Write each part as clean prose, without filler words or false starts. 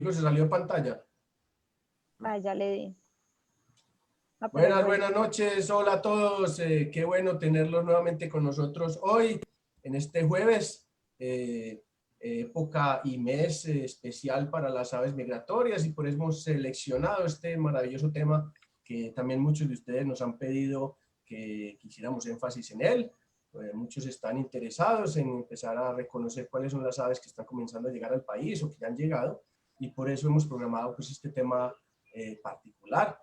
Rodrigo se salió de pantalla. Ya le di. Buenas noches, hola a todos, qué bueno tenerlos nuevamente con nosotros hoy, en este jueves, época y mes especial para las aves migratorias, y por eso hemos seleccionado este maravilloso tema que también muchos de ustedes nos han pedido que quisiéramos énfasis en él. Muchos están interesados en empezar a reconocer cuáles son las aves que están comenzando a llegar al país o que ya han llegado, y por eso hemos programado pues este tema particular.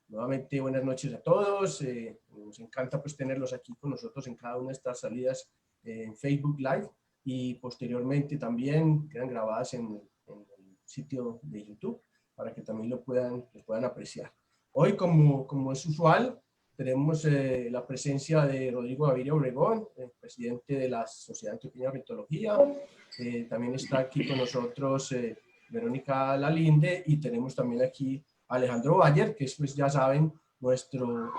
Nuevamente, buenas noches a todos. Nos encanta pues tenerlos aquí con nosotros en cada una de estas salidas en Facebook Live, y posteriormente también quedan grabadas en el sitio de YouTube para que también lo puedan apreciar. Hoy, como es usual, tenemos la presencia de Rodrigo Gaviria Obregón, presidente de la Sociedad Antioqueña de Ornitología. También está aquí con nosotros Verónica Lalinde, y tenemos también aquí Alejandro Bayer, que es, pues ya saben, nuestro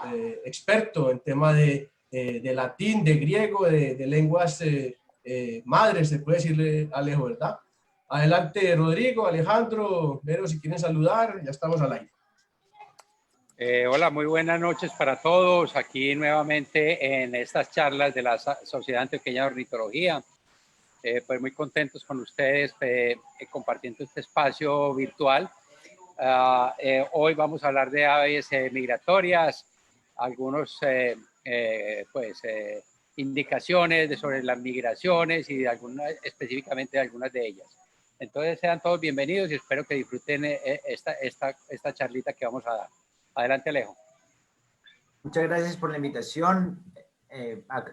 experto en tema de latín, de griego, de lenguas madres, se puede decirle, Alejo, ¿verdad? Adelante, Rodrigo, Alejandro, Vero, si quieren saludar, ya estamos al aire. Hola, muy buenas noches para todos. Aquí nuevamente en estas charlas de la Sociedad Antioqueña de Ornitología. Pues muy contentos con ustedes compartiendo este espacio virtual. Hoy vamos a hablar de aves migratorias, algunos indicaciones sobre las migraciones y específicamente de algunas de ellas. Entonces sean todos bienvenidos y espero que disfruten esta charlita que vamos a dar. Adelante, Alejo. Muchas gracias por la invitación.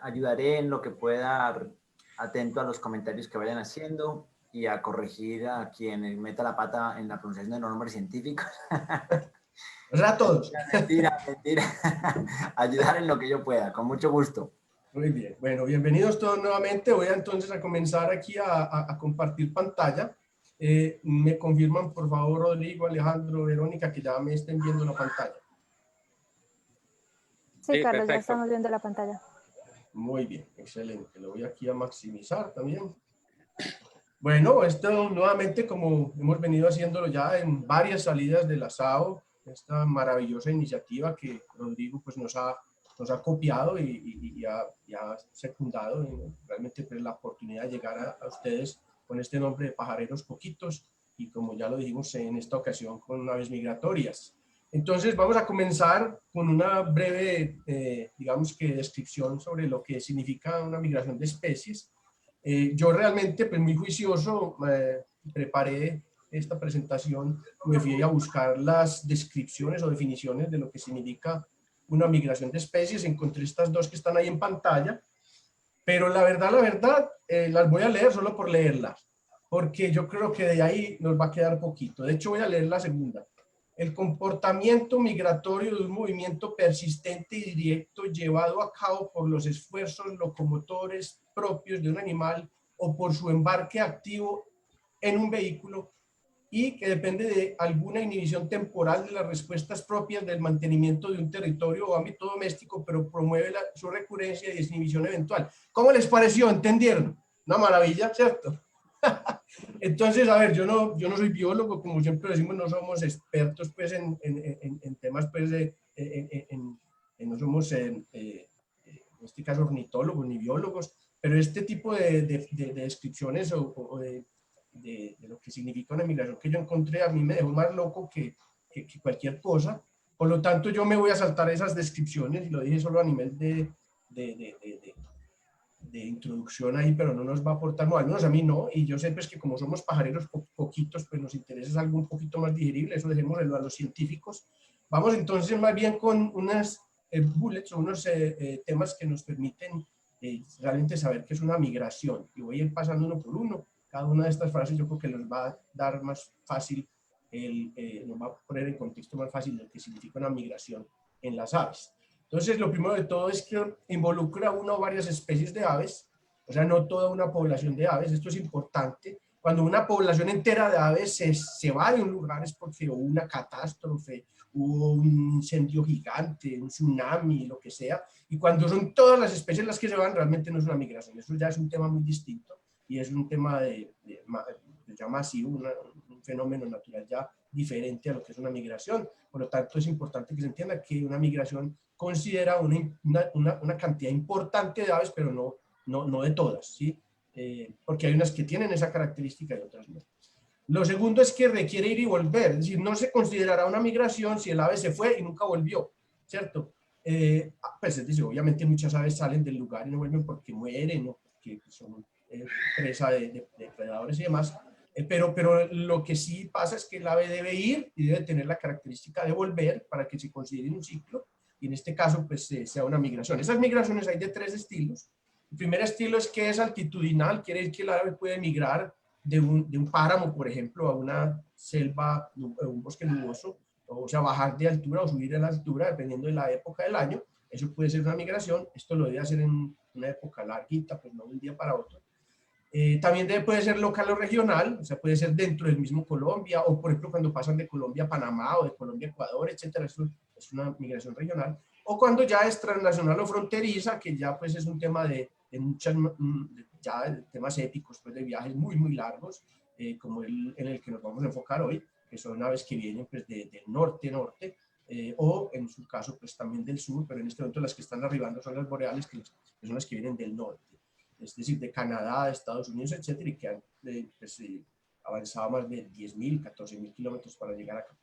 Ayudaré en lo que pueda, atento a los comentarios que vayan haciendo y a corregir a quien meta la pata en la pronunciación de nombres científicos. O sea, todos. Mentira. Ayudar en lo que yo pueda, con mucho gusto. Muy bien. Bueno, bienvenidos todos nuevamente. Voy entonces a comenzar aquí a compartir pantalla. Me confirman, por favor, Rodrigo, Alejandro, Verónica, que ya me estén viendo la pantalla. Sí, Carlos, perfecto. ya estamos viendo la pantalla. Muy bien, excelente. Lo voy aquí a maximizar también. Bueno, esto nuevamente, como hemos venido haciéndolo ya en varias salidas de la SAO, esta maravillosa iniciativa que Rodrigo pues nos ha copiado y ha secundado, realmente pues, la oportunidad de llegar a ustedes con este nombre de Pajareros Poquitos, y como ya lo dijimos en esta ocasión con aves migratorias. Entonces vamos a comenzar con una breve, digamos que descripción sobre lo que significa una migración de especies. Yo realmente, pues muy juicioso, preparé esta presentación, me fui a buscar las descripciones o definiciones de lo que significa una migración de especies. Encontré estas dos que están ahí en pantalla, pero la verdad, las voy a leer solo por leerlas, porque yo creo que de ahí nos va a quedar poquito. De hecho, voy a leer la segunda. El comportamiento migratorio de un movimiento persistente y directo llevado a cabo por los esfuerzos locomotores propios de un animal o por su embarque activo en un vehículo, y que depende de alguna inhibición temporal de las respuestas propias del mantenimiento de un territorio o ámbito doméstico, pero promueve su recurrencia y desinhibición eventual. ¿Cómo les pareció? ¿Entendieron? Una maravilla, ¿cierto? Entonces, a ver, yo no soy biólogo, como siempre decimos, no somos expertos pues en temas pues no somos en este caso ornitólogos ni biólogos, pero este tipo de descripciones o de lo que significa una migración que yo encontré a mí me dejó más loco que cualquier cosa. Por lo tanto, yo me voy a saltar esas descripciones, y lo dije solo a nivel de introducción ahí, pero no nos va a aportar, no, al menos a mí no, y yo sé pues que como somos pajareros poquitos, pues nos interesa algo un poquito más digerible, eso dejémoslo a los científicos. Vamos entonces más bien con unas bullets o unos temas que nos permiten realmente saber qué es una migración, y voy a ir pasando uno por uno. Cada una de estas frases yo creo que nos va a dar más fácil, nos va a poner en contexto más fácil lo que significa una migración en las aves. Entonces, lo primero de todo es que involucra una o varias especies de aves, o sea, no toda una población de aves. Esto es importante. Cuando una población entera de aves se va de un lugar es porque hubo una catástrofe, hubo un incendio gigante, un tsunami, lo que sea. Y cuando son todas las especies las que se van, realmente no es una migración. Eso ya es un tema muy distinto y es un tema ya masivo, un fenómeno natural ya diferente a lo que es una migración. Por lo tanto, es importante que se entienda que una migración considera una cantidad importante de aves, pero no de todas, ¿sí? Porque hay unas que tienen esa característica y otras no. Lo segundo es que requiere ir y volver, es decir, no se considerará una migración si el ave se fue y nunca volvió, ¿cierto? Pues es decir, obviamente muchas aves salen del lugar y no vuelven porque mueren o porque son presa de depredadores y demás, pero lo que sí pasa es que el ave debe ir y debe tener la característica de volver para que se considere un ciclo y en este caso pues sea una migración. Esas migraciones hay de 3 estilos. El primer estilo es que es altitudinal, quiere decir que el ave puede migrar de un páramo, por ejemplo, a una selva, un bosque nuboso, o sea, bajar de altura o subir de la altura, dependiendo de la época del año. Eso puede ser una migración. Esto lo debe hacer en una época larguita, pues no de un día para otro. También puede ser local o regional, o sea, puede ser dentro del mismo Colombia, o por ejemplo, cuando pasan de Colombia a Panamá o de Colombia a Ecuador, etcétera. Eso es una migración regional. O cuando ya es transnacional o fronteriza, que ya pues es un tema de muchas, ya temas épicos, pues de viajes muy largos, como en el que nos vamos a enfocar hoy, que son aves que vienen pues del norte, o en su caso pues también del sur, pero en este momento las que están arribando son las boreales, que son las que vienen del norte, es decir, de Canadá, de Estados Unidos, etcétera, y que han pues, avanzado más de 10.000, 14.000 kilómetros para llegar acá.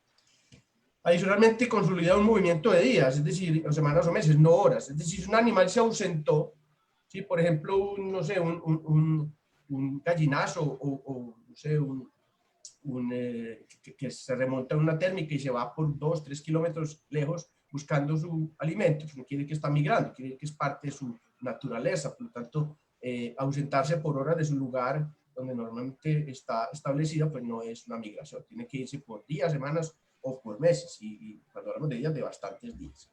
Adicionalmente consolida un movimiento de días, es decir, o semanas o meses, no horas. Es decir, si un animal se ausentó, ¿sí? Por ejemplo, no sé, un gallinazo o no sé, que se remonta a una térmica y se va por 2, 3 kilómetros lejos buscando su alimento, no quiere que está migrando, quiere que es parte de su naturaleza, por lo tanto, ausentarse por horas de su lugar donde normalmente está establecida, pues no es una migración, tiene que irse por días, semanas o por meses, y cuando hablamos de días, de bastantes días.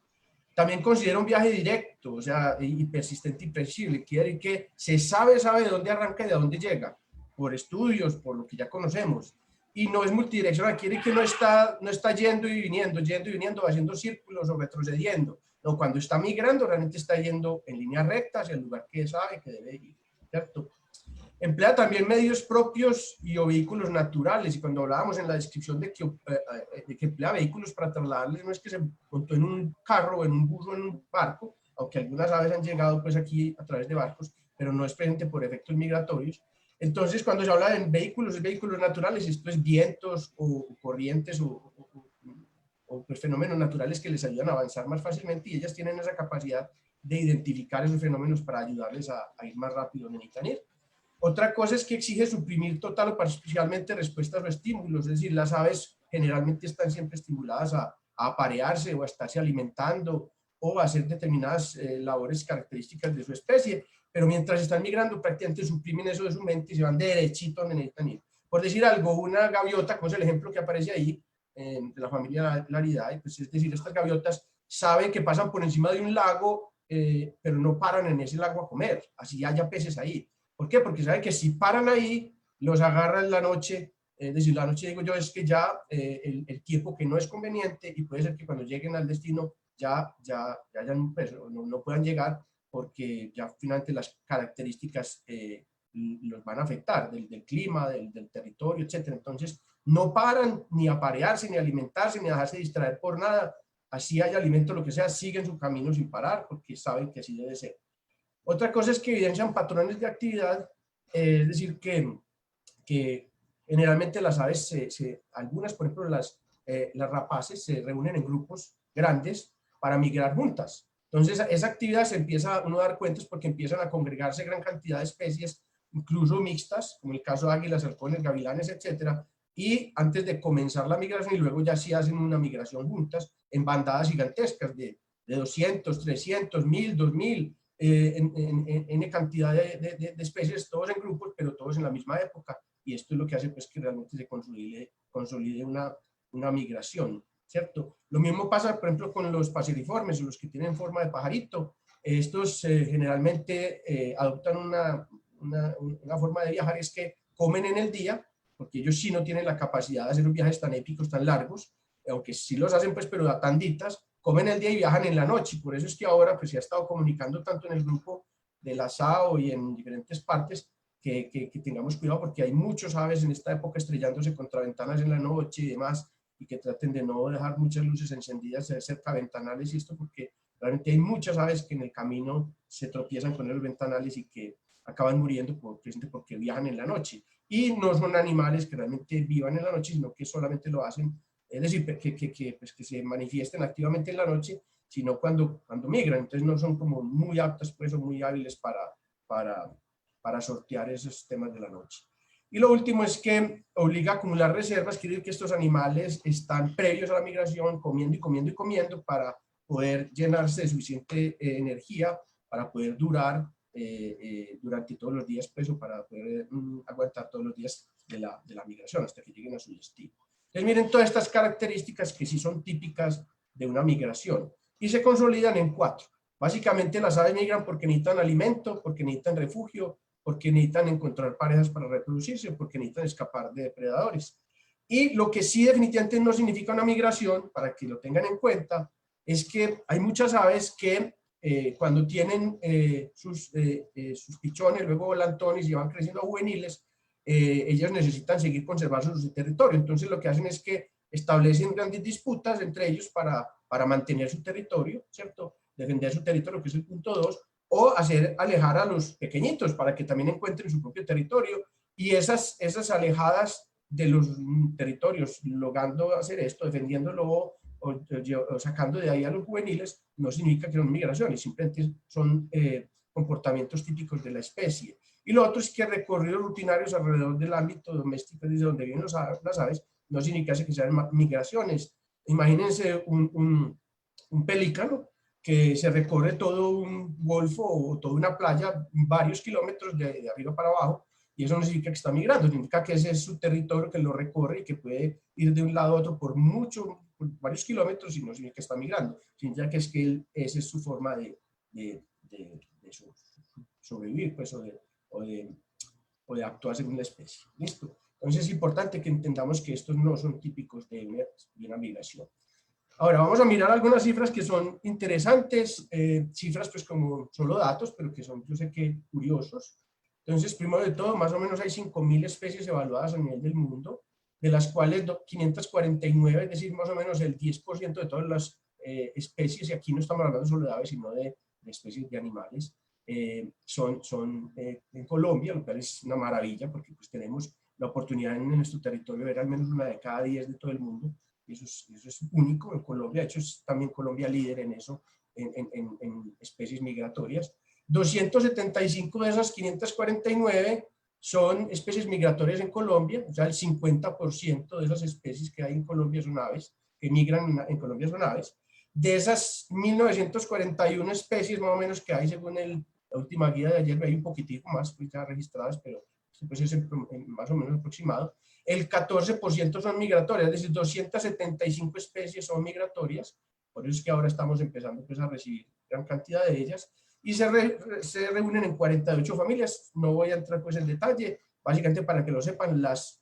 También considera un viaje directo, o sea, y persistente y previsible, quiere decir que se sabe de dónde arranca y de dónde llega, por estudios, por lo que ya conocemos, y no es multidireccional, quiere decir que no está yendo y viniendo, haciendo círculos o retrocediendo, no, cuando está migrando realmente está yendo en línea recta hacia el lugar que sabe que debe ir, ¿cierto? Emplea también medios propios y o vehículos naturales, y cuando hablábamos en la descripción de que emplea vehículos para trasladarles, no es que se montó en un carro o en un bus o en un barco, aunque algunas aves han llegado pues aquí a través de barcos, pero no es presente por efectos migratorios. Entonces, cuando se habla de vehículos naturales, esto es vientos o corrientes o pues, fenómenos naturales que les ayudan a avanzar más fácilmente, y ellas tienen esa capacidad de identificar esos fenómenos para ayudarles a ir más rápido donde necesitan ir. Otra cosa es que exige suprimir total o parcialmente respuestas o estímulos, es decir, las aves generalmente están siempre estimuladas a aparearse o a estarse alimentando o a hacer determinadas labores características de su especie, pero mientras están migrando prácticamente suprimen eso de su mente y se van derechito donde necesitan ir. Por decir algo, una gaviota, como es el ejemplo que aparece ahí, de la familia Laridae, pues es decir, estas gaviotas saben que pasan por encima de un lago, pero no paran en ese lago a comer, así haya peces ahí. ¿Por qué? Porque saben que si paran ahí, los agarran en la noche, es decir, la noche digo yo es que ya el tiempo que no es conveniente, y puede ser que cuando lleguen al destino ya pues, no puedan llegar porque ya finalmente las características los van a afectar del clima, del territorio, etcétera. Entonces no paran ni a parearse, ni a alimentarse, ni a dejarse distraer por nada. Así haya alimento, lo que sea, siguen su camino sin parar porque saben que así debe ser. Otra cosa es que evidencian patrones de actividad, es decir, que generalmente las aves, algunas, por ejemplo, las rapaces se reúnen en grupos grandes para migrar juntas. Entonces, esa actividad se empieza uno a dar cuenta porque empiezan a congregarse gran cantidad de especies, incluso mixtas, como el caso de águilas, halcones, gavilanes, etcétera, y antes de comenzar la migración, y luego ya sí hacen una migración juntas en bandadas gigantescas de 200, 300, 1000, 2000, en cantidad de especies, todos en grupos, pero todos en la misma época, y esto es lo que hace pues, que realmente se consolide una migración, ¿cierto? Lo mismo pasa, por ejemplo, con los paseriformes, los que tienen forma de pajarito. Estos generalmente adoptan una forma de viajar, es que comen en el día, porque ellos sí no tienen la capacidad de hacer los viajes tan épicos, tan largos, aunque sí los hacen, pues, pero a tanditas, comen el día y viajan en la noche. Por eso es que ahora pues, se ha estado comunicando tanto en el grupo de la SAO y en diferentes partes que tengamos cuidado porque hay muchos aves en esta época estrellándose contra ventanas en la noche y demás, y que traten de no dejar muchas luces encendidas cerca de ventanales y esto, porque realmente hay muchas aves que en el camino se tropiezan con los ventanales y que acaban muriendo porque viajan en la noche. Y no son animales que realmente vivan en la noche, sino que solamente lo hacen, es decir, pues que se manifiesten activamente en la noche, sino cuando migran. Entonces no son como muy aptas, pues, o muy hábiles para sortear esos temas de la noche. Y lo último es que obliga a acumular reservas, quiere decir que estos animales están previos a la migración comiendo y comiendo y comiendo para poder llenarse de suficiente energía para poder durar durante todos los días, pues, o para poder aguantar todos los días de la migración hasta que lleguen a su destino. Entonces miren todas estas características que sí son típicas de una migración y se consolidan en 4. Básicamente las aves migran porque necesitan alimento, porque necesitan refugio, porque necesitan encontrar parejas para reproducirse, porque necesitan escapar de depredadores. Y lo que sí definitivamente no significa una migración, para que lo tengan en cuenta, es que hay muchas aves que cuando tienen sus pichones, luego volantones y van creciendo a juveniles, ellos necesitan seguir conservando su territorio. Entonces lo que hacen es que establecen grandes disputas entre ellos para mantener su territorio, ¿cierto? Defender su territorio, que es el punto 2, o hacer alejar a los pequeñitos para que también encuentren su propio territorio. Y esas alejadas de los territorios, logrando hacer esto, defendiéndolo o sacando de ahí a los juveniles, no significa que son migraciones, simplemente son comportamientos típicos de la especie. Y lo otro es que recorridos rutinarios alrededor del ámbito doméstico, desde donde viven las aves, no significa que sean migraciones. Imagínense un pelícano que se recorre todo un golfo o toda una playa, varios kilómetros de arriba para abajo, y eso no significa que está migrando, significa que ese es su territorio, que lo recorre y que puede ir de un lado a otro por varios kilómetros, y no significa que está migrando, significa que es que esa es su forma de sobrevivir, pues, o de actuar según la especie. ¿Listo? Entonces es importante que entendamos que estos no son típicos de una migración. Ahora vamos a mirar algunas cifras que son interesantes, cifras pues como solo datos, pero que son, yo sé que curiosos. Entonces, primero de todo, más o menos hay 5.000 especies evaluadas a nivel del mundo, de las cuales 549, es decir, más o menos el 10% de todas las especies, y aquí no estamos hablando solo de aves, sino de especies de animales, son en Colombia, lo cual es una maravilla, porque pues tenemos la oportunidad en nuestro territorio de ver al menos una de cada 10 de todo el mundo. Eso es único en Colombia, de hecho es también Colombia líder en eso, en especies migratorias. 275 de esas 549 son especies migratorias en Colombia, o sea, el 50% de esas especies que hay en Colombia son aves, que migran en Colombia son aves. De esas 1.941 especies más o menos que hay según la última guía de ayer, hay un poquitico más pues, ya registradas, pero pues es más o menos aproximado. El 14% son migratorias, es decir, 275 especies son migratorias, por eso es que ahora estamos empezando pues, a recibir gran cantidad de ellas, y se reúnen en 48 familias. No voy a entrar pues en detalle, básicamente para que lo sepan, las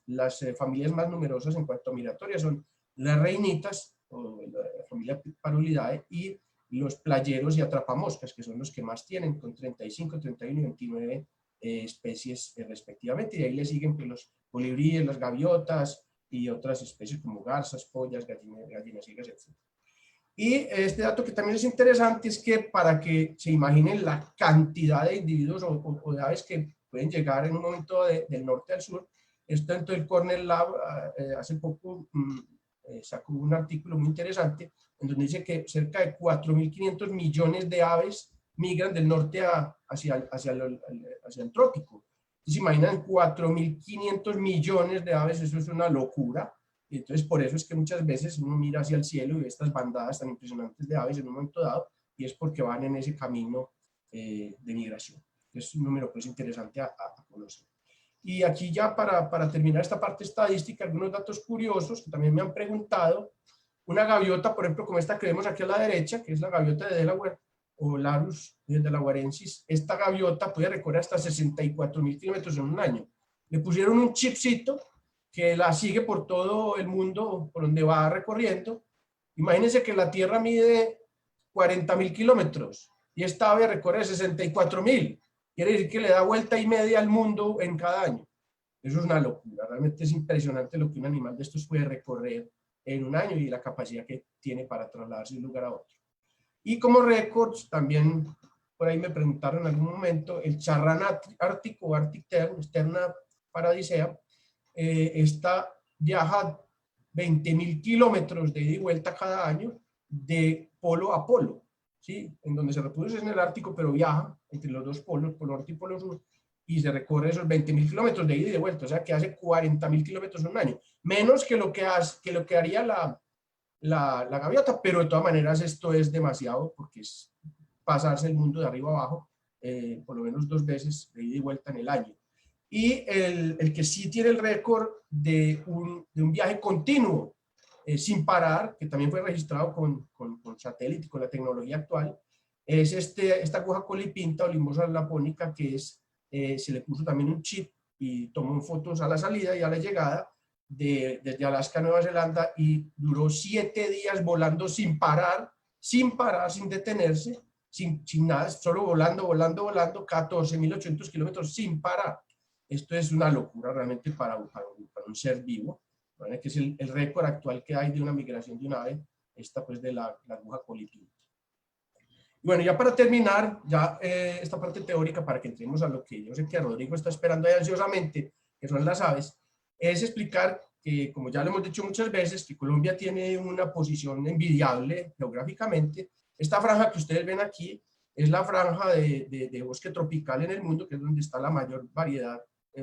familias más numerosas en cuanto a migratorias son las reinitas, o la familia Parulidae, y los playeros y atrapamoscas, que son los que más tienen, con 35, 31 y 29 especies respectivamente, y ahí le siguen pues, los colibríes, las gaviotas y otras especies como garzas, pollas, gallinas ciegas, etc. Y este dato que también es interesante es que para que se imaginen la cantidad de individuos o de aves que pueden llegar en un momento del norte al sur, esto dentro del Cornell Lab hace poco sacó un artículo muy interesante en donde dice que cerca de 4.500 millones de aves migran del norte hacia el trópico. Y se imaginan 4.500 millones de aves, eso es una locura. Y entonces por eso es que muchas veces uno mira hacia el cielo y ve estas bandadas tan impresionantes de aves en un momento dado, y es porque van en ese camino de migración. Es un número pues interesante a conocer. Y aquí ya para terminar esta parte estadística, algunos datos curiosos que también me han preguntado. Una gaviota, por ejemplo, como esta que vemos aquí a la derecha, que es la gaviota de Delaware, o Larus delawarensis, esta gaviota puede recorrer hasta 64.000 kilómetros en un año. Le pusieron un chipcito que la sigue por todo el mundo, por donde va recorriendo. Imagínense que la Tierra mide 40.000 kilómetros y esta ave recorre 64.000. quiere decir que le da vuelta y media al mundo en cada año. Eso es una locura, realmente es impresionante lo que un animal de estos puede recorrer en un año y la capacidad que tiene para trasladarse de un lugar a otro. Y como récords, también por ahí me preguntaron en algún momento, el charrán ártico o Arctic Tern, Sterna paradisea, viaja 20.000 kilómetros de ida y vuelta cada año de polo a polo, ¿sí? En donde se reproduce en el Ártico, pero viaja entre los dos polos, polo norte y polo sur, y se recorre esos 20.000 kilómetros de ida y de vuelta, o sea que hace 40.000 kilómetros en un año, menos que lo que haría la gaviota, pero de todas maneras esto es demasiado, porque es pasarse el mundo de arriba abajo, por lo menos 2 veces de ida y vuelta en el año. Y el que sí tiene el récord de un viaje continuo, sin parar, que también fue registrado con satélite, con la tecnología actual, es esta aguja colipinta o Limbosa lapónica, que se le puso también un chip y tomó fotos a la salida y a la llegada desde Alaska a Nueva Zelanda, y duró 7 días volando sin parar, sin detenerse, sin nada, solo volando, 14.800 kilómetros sin parar. Esto es una locura realmente para un ser vivo, ¿vale? Que es el récord actual que hay de una migración de un ave, esta pues de la aguja colipinta. Bueno, ya para terminar, esta parte teórica, para que entremos a lo que yo sé que Rodrigo está esperando ahí ansiosamente, que son las aves, es explicar que, como ya lo hemos dicho muchas veces, que Colombia tiene una posición envidiable geográficamente. Esta franja que ustedes ven aquí es la franja de bosque tropical en el mundo, que es donde está la mayor variedad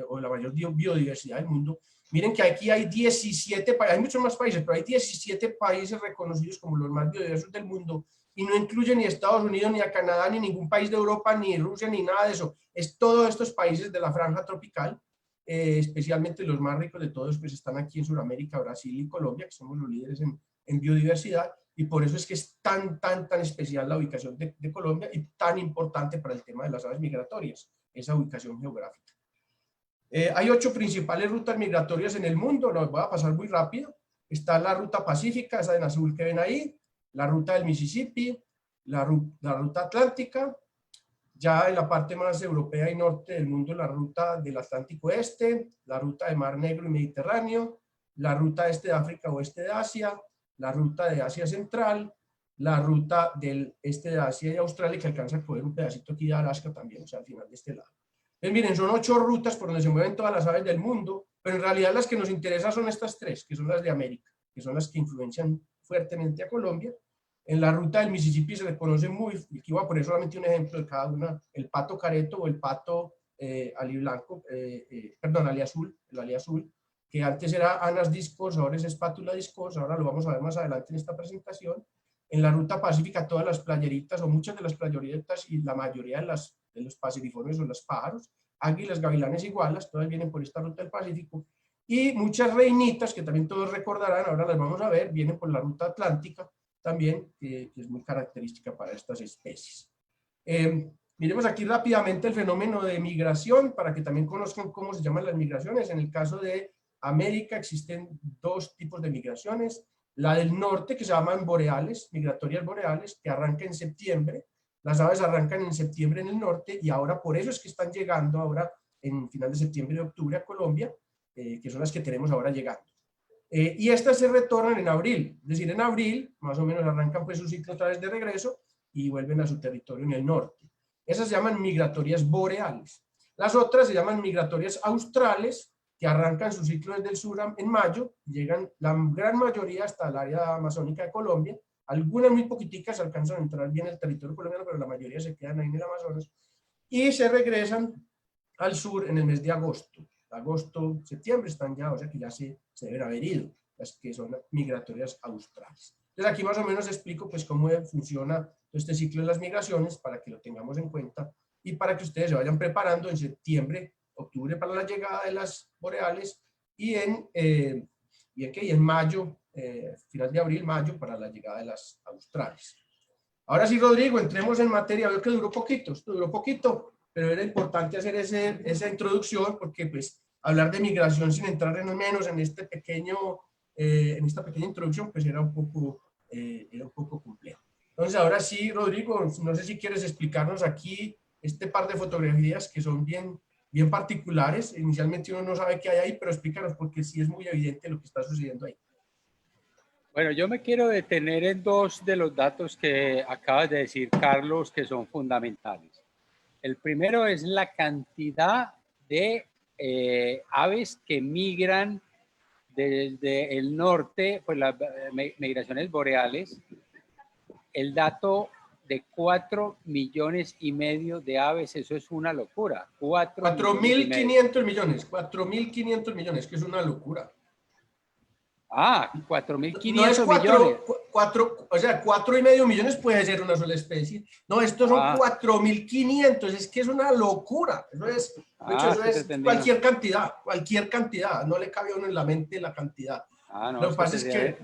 o la mayor biodiversidad del mundo. Miren que aquí hay 17 países, hay muchos más países, pero hay 17 países reconocidos como los más biodiversos del mundo, y no incluye ni Estados Unidos, ni a Canadá, ni ningún país de Europa, ni Rusia, ni nada de eso. Es todos estos países de la franja tropical, especialmente los más ricos de todos, pues están aquí en Sudamérica, Brasil y Colombia, que somos los líderes en biodiversidad, y por eso es que es tan especial la ubicación de Colombia y tan importante para el tema de las aves migratorias, esa ubicación geográfica. Hay 8 principales rutas migratorias en el mundo, los voy a pasar muy rápido. Está la ruta pacífica, esa en azul que ven ahí, la ruta del Mississippi, la ruta atlántica, ya en la parte más europea y norte del mundo, la ruta del Atlántico Este, la ruta de Mar Negro y Mediterráneo, la ruta este de África, oeste de Asia, la ruta de Asia Central, la ruta del este de Asia y Australia, que alcanza a coger un pedacito aquí de Alaska también, o sea, al final de este lado. Entonces, miren, son 8 rutas por donde se mueven todas las aves del mundo, pero en realidad las que nos interesan son estas 3, que son las de América, que son las que influencian fuertemente a Colombia. En la ruta del Mississippi se le conoce muy, aquí voy a poner solamente un ejemplo de cada una, el pato careto o el pato aliblanco, aliazul, el aliazul, que antes era Anas discos, ahora es espátula discos, ahora lo vamos a ver más adelante en esta presentación. En la ruta pacífica todas las playeritas o muchas de las playeritas y la mayoría de los paseriformes o los pájaros, águilas, gavilanes, igualas, todas vienen por esta ruta del Pacífico, y muchas reinitas que también todos recordarán, ahora las vamos a ver, vienen por la ruta atlántica también, que es muy característica para estas especies. Miremos aquí rápidamente el fenómeno de migración para que también conozcan cómo se llaman las migraciones. En el caso de América existen 2 tipos de migraciones, la del norte que se llaman boreales, migratorias boreales, que arranca en septiembre. Las aves arrancan en septiembre en el norte y ahora por eso es que están llegando ahora en final de septiembre y octubre a Colombia, que son las que tenemos ahora llegando. Y estas se retornan en abril, es decir, en abril más o menos arrancan pues su ciclo otra vez de regreso y vuelven a su territorio en el norte. Esas se llaman migratorias boreales. Las otras se llaman migratorias australes, que arrancan su ciclo desde el sur en mayo, llegan la gran mayoría hasta el área amazónica de Colombia, algunas muy poquiticas alcanzan a entrar bien en el territorio colombiano, pero la mayoría se quedan ahí en el Amazonas, y se regresan al sur en el mes de agosto. Agosto, septiembre están ya, o sea que ya se deben haber ido, las que son migratorias australes. Entonces aquí más o menos explico pues cómo funciona este ciclo de las migraciones para que lo tengamos en cuenta y para que ustedes se vayan preparando en septiembre, octubre para la llegada de las boreales y en mayo, final de abril, mayo para la llegada de las australes. Ahora sí, Rodrigo, entremos en materia. Veo que duró poquito, pero era importante hacer esa introducción porque pues hablar de migración sin entrar en menos en esta pequeña introducción pues era un poco complejo. Entonces ahora sí, Rodrigo, no sé si quieres explicarnos aquí este par de fotografías que son bien, bien particulares. Inicialmente uno no sabe qué hay ahí, pero explícanos porque sí es muy evidente lo que está sucediendo ahí. Bueno, yo me quiero detener en dos de los datos que acabas de decir, Carlos, que son fundamentales. El primero es la cantidad de aves que migran desde el norte, pues las migraciones boreales. El dato de 4,5 millones de aves, eso es una locura. 4.500 millones, 4.500 millones, que es una locura. Ah, No es 4.500 millones. o sea, 4,5 millones puede ser una sola especie. No, estos son 4.500, es que es una locura. Eso es, de hecho, eso es cualquier cantidad. No le cabe a uno en la mente la cantidad. No, Lo que pasa es que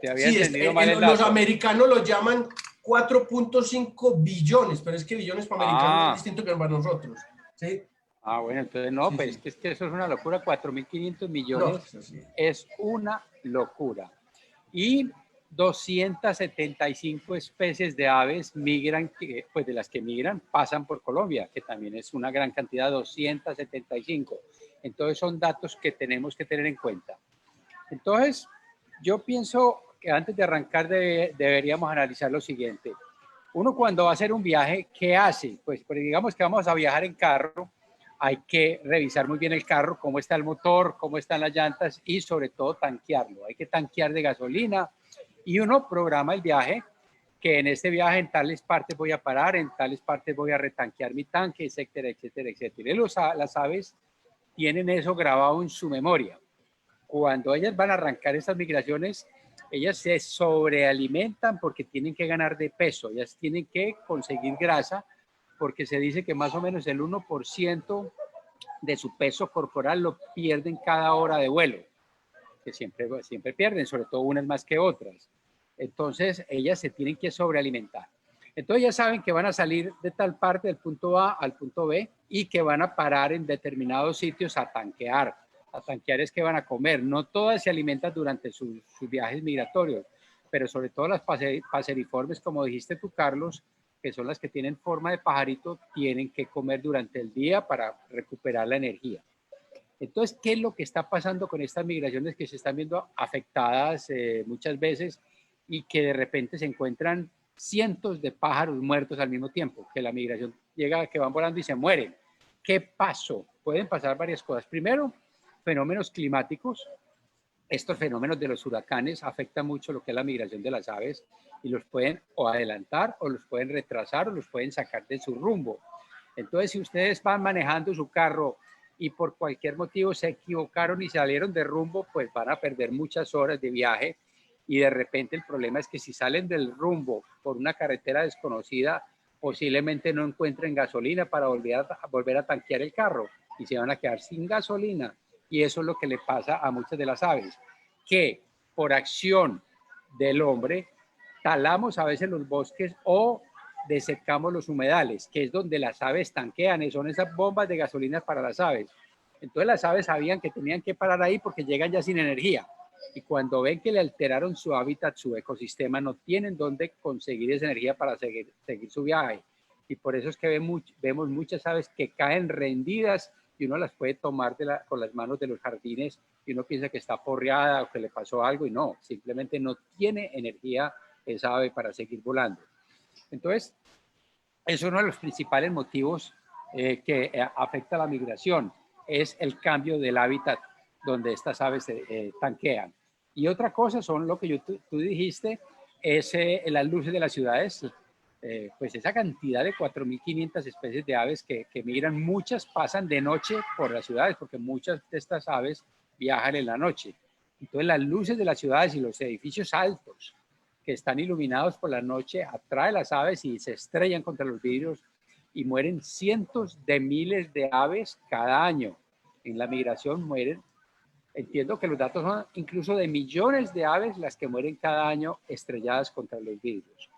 te había sí, entendido mal el dato. los americanos lo llaman 4.5 billones, pero es que billones para americanos es distinto que para nosotros. ¿Sí? Bueno, entonces no, Sí, pero sí. es que eso es una locura. 4.500 millones No, sí. es una locura. Y 275 especies de aves migran, pues de las que migran, pasan por Colombia, que también es una gran cantidad, 275. Entonces son datos que tenemos que tener en cuenta. Entonces, yo pienso que antes de arrancar deberíamos analizar lo siguiente. Uno cuando va a hacer un viaje, ¿qué hace? Pues digamos que vamos a viajar en carro, hay que revisar muy bien el carro, cómo está el motor, cómo están las llantas y sobre todo tanquearlo. Hay que tanquear de gasolina y uno programa el viaje, que en este viaje en tales partes voy a parar, en tales partes voy a retanquear mi tanque, etcétera, etcétera, etcétera. Y las aves tienen eso grabado en su memoria. Cuando ellas van a arrancar estas migraciones, ellas se sobrealimentan porque tienen que ganar de peso, ellas tienen que conseguir grasa, porque se dice que más o menos el 1% de su peso corporal lo pierden cada hora de vuelo, que siempre pierden, sobre todo unas más que otras. Entonces, ellas se tienen que sobrealimentar. Entonces, ya saben que van a salir de tal parte del punto A al punto B y que van a parar en determinados sitios a tanquear. A tanquear es que van a comer. No todas se alimentan durante sus viajes migratorios, pero sobre todo las paseriformes, como dijiste tú, Carlos, que son las que tienen forma de pajarito, tienen que comer durante el día para recuperar la energía. Entonces, ¿qué es lo que está pasando con estas migraciones que se están viendo afectadas muchas veces y que de repente se encuentran cientos de pájaros muertos al mismo tiempo? Que la migración llega, que van volando y se mueren. ¿Qué pasó? Pueden pasar varias cosas. Primero, fenómenos climáticos. Estos fenómenos de los huracanes afectan mucho lo que es la migración de las aves y los pueden o adelantar o los pueden retrasar o los pueden sacar de su rumbo. Entonces, si ustedes van manejando su carro y por cualquier motivo se equivocaron y salieron de rumbo, pues van a perder muchas horas de viaje y de repente el problema es que si salen del rumbo por una carretera desconocida, posiblemente no encuentren gasolina para volver a tanquear el carro y se van a quedar sin gasolina. Y eso es lo que le pasa a muchas de las aves, que por acción del hombre talamos a veces los bosques o desecamos los humedales, que es donde las aves tanquean, y son esas bombas de gasolina para las aves. Entonces las aves sabían que tenían que parar ahí porque llegan ya sin energía. Y cuando ven que le alteraron su hábitat, su ecosistema, no tienen dónde conseguir esa energía para seguir su viaje. Y por eso es que vemos muchas aves que caen rendidas y uno las puede tomar con las manos de los jardines y uno piensa que está porreada o que le pasó algo y no, simplemente no tiene energía esa ave para seguir volando. Entonces, es uno de los principales motivos que afecta a la migración, es el cambio del hábitat donde estas aves tanquean. Y otra cosa son lo que tú dijiste, es las luces de las ciudades. Pues esa cantidad de 4.500 especies de aves que migran, muchas pasan de noche por las ciudades, porque muchas de estas aves viajan en la noche. Entonces las luces de las ciudades y los edificios altos que están iluminados por la noche atraen las aves y se estrellan contra los vidrios y mueren cientos de miles de aves cada año. En la migración mueren, entiendo que los datos son incluso de millones de aves las que mueren cada año estrelladas contra los vidrios.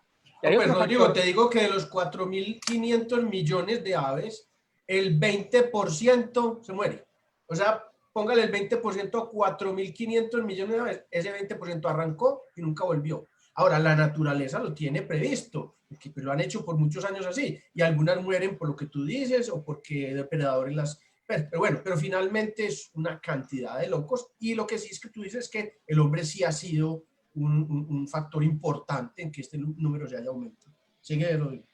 No, pues Rodrigo, te digo que de los 4.500 millones de aves, el 20% se muere. O sea, póngale el 20% a 4.500 millones de aves. Ese 20% arrancó y nunca volvió. Ahora, la naturaleza lo tiene previsto, porque lo han hecho por muchos años así, y algunas mueren por lo que tú dices o porque depredadores las... Pero bueno, pero finalmente es una cantidad de locos, y lo que sí es que tú dices que el hombre sí ha sido un factor importante en que este número se haya aumentado. Sigue, Rodrigo.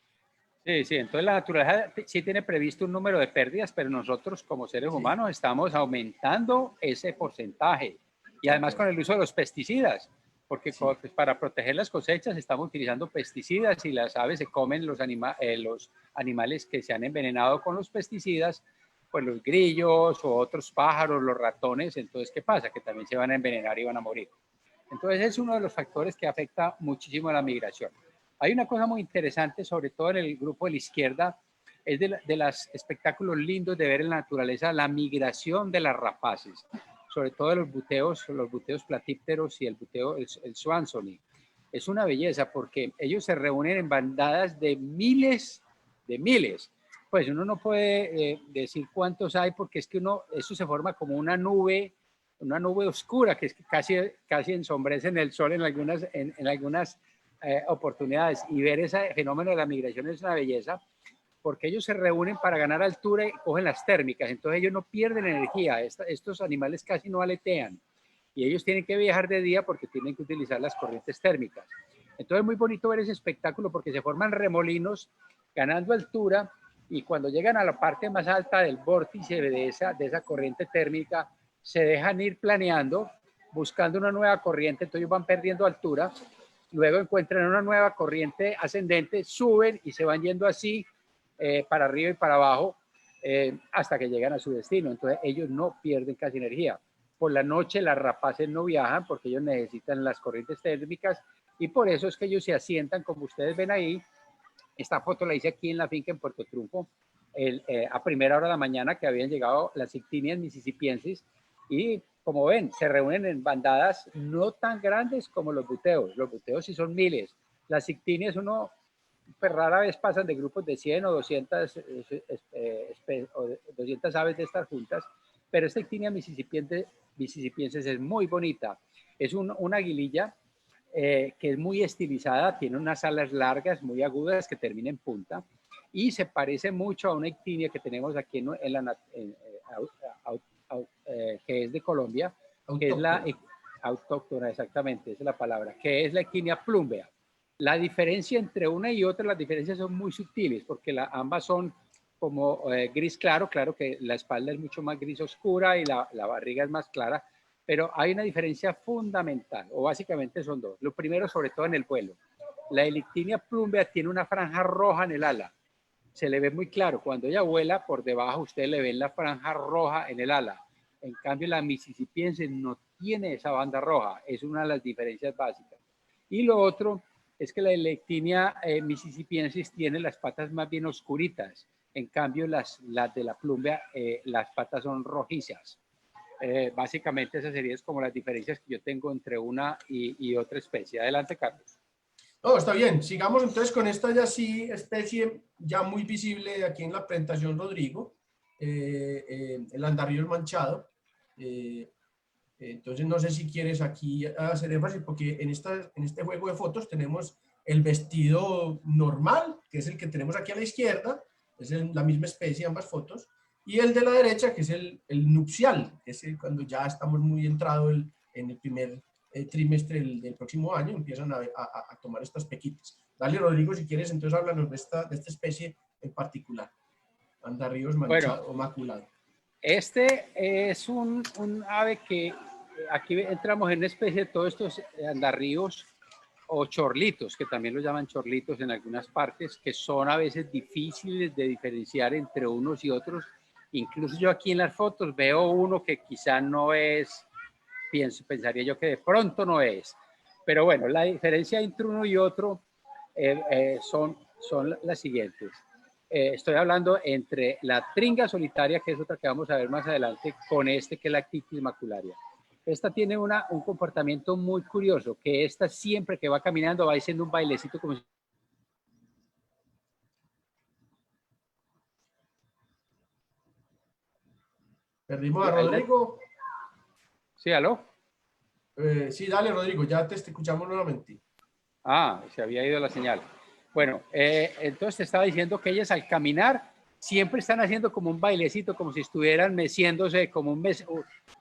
Sí, sí, entonces la naturaleza sí tiene previsto un número de pérdidas, pero nosotros como seres humanos estamos aumentando ese porcentaje. Y además con el uso de los pesticidas, porque pues, para proteger las cosechas estamos utilizando pesticidas y las aves se comen los animales que se han envenenado con los pesticidas, pues los grillos o otros pájaros, los ratones. Entonces, ¿qué pasa? Que también se van a envenenar y van a morir. Entonces es uno de los factores que afecta muchísimo a la migración. Hay una cosa muy interesante, sobre todo en el grupo de la izquierda, es de los espectáculos lindos de ver en la naturaleza la migración de las rapaces, sobre todo de los buteos platípteros y el buteo, el swansoni. Es una belleza porque ellos se reúnen en bandadas de miles. Pues uno no puede decir cuántos hay porque es que eso se forma como una nube oscura que es que casi ensombrece en el sol en algunas oportunidades, y ver ese fenómeno de la migración es una belleza porque ellos se reúnen para ganar altura y cogen las térmicas, entonces ellos no pierden energía, estos animales casi no aletean y ellos tienen que viajar de día porque tienen que utilizar las corrientes térmicas. Entonces es muy bonito ver ese espectáculo porque se forman remolinos ganando altura, y cuando llegan a la parte más alta del vórtice de esa corriente térmica se dejan ir planeando buscando una nueva corriente, entonces ellos van perdiendo altura, luego encuentran una nueva corriente ascendente, suben y se van yendo así para arriba y para abajo hasta que llegan a su destino. Entonces ellos no pierden casi energía. Por la noche las rapaces no viajan porque ellos necesitan las corrientes térmicas, y por eso es que ellos se asientan, como ustedes ven ahí. Esta foto la hice aquí en la finca en Puerto Triunfo a primera hora de la mañana, que habían llegado las ictinias mississippiensis, y como ven, se reúnen en bandadas no tan grandes como los buteos sí son miles. Las ictinias pues rara vez pasan de grupos de 100 o 200, 200 aves de estas juntas, pero esta ictinia mississippiensis es muy bonita. Es una aguililla que es muy estilizada, tiene unas alas largas, muy agudas, que terminan en punta, y se parece mucho a una ictinia que tenemos aquí que es de Colombia, que es la autóctona, exactamente, esa es la palabra, que es la ictinia plumbea. La diferencia entre una y otra, las diferencias son muy sutiles, porque ambas son como gris claro que la espalda es mucho más gris oscura y la barriga es más clara, pero hay una diferencia fundamental, o básicamente son dos. Lo primero, sobre todo en el vuelo. La ictinia plumbea tiene una franja roja en el ala. Se le ve muy claro. Cuando ella vuela, por debajo ustedes le ven la franja roja en el ala. En cambio, la mississippiensis no tiene esa banda roja. Es una de las diferencias básicas. Y lo otro es que la ictinia mississippiensis tiene las patas más bien oscuritas. En cambio, las de la plumbea, las patas son rojizas. Básicamente esas serían como las diferencias que yo tengo entre una y otra especie. Adelante, Carlos. No, está bien. Sigamos entonces con esta ya sí especie ya muy visible aquí en la presentación, Rodrigo, el andarrío manchado. Entonces no sé si quieres aquí hacer énfasis, porque en este juego de fotos tenemos el vestido normal, que es el que tenemos aquí a la izquierda, es la misma especie, ambas fotos, y el de la derecha, que es el nupcial, que es cuando ya estamos muy entrado en el primer trimestre del próximo año, empiezan a tomar estas pequitas. Dale, Rodrigo, si quieres, entonces háblanos de esta especie en particular, andarríos manchado o maculado. Este es un ave que aquí entramos en una especie de todos estos andarríos o chorlitos, que también los llaman chorlitos en algunas partes, que son a veces difíciles de diferenciar entre unos y otros. Incluso yo aquí en las fotos veo uno que quizá no es, pensaría yo que de pronto no es. Pero bueno, la diferencia entre uno y otro son las siguientes. Estoy hablando entre la tringa solitaria, que es otra que vamos a ver más adelante, con que es la Actitis macularia. Esta tiene un comportamiento muy curioso, que esta siempre que va caminando va haciendo un bailecito como si... Perdimos a Rodrigo. Sí, ¿aló? Sí, dale, Rodrigo, ya te escuchamos nuevamente. Ah, se había ido la señal. Bueno, entonces te estaba diciendo que ellas al caminar siempre están haciendo como un bailecito, como si estuvieran meciéndose, como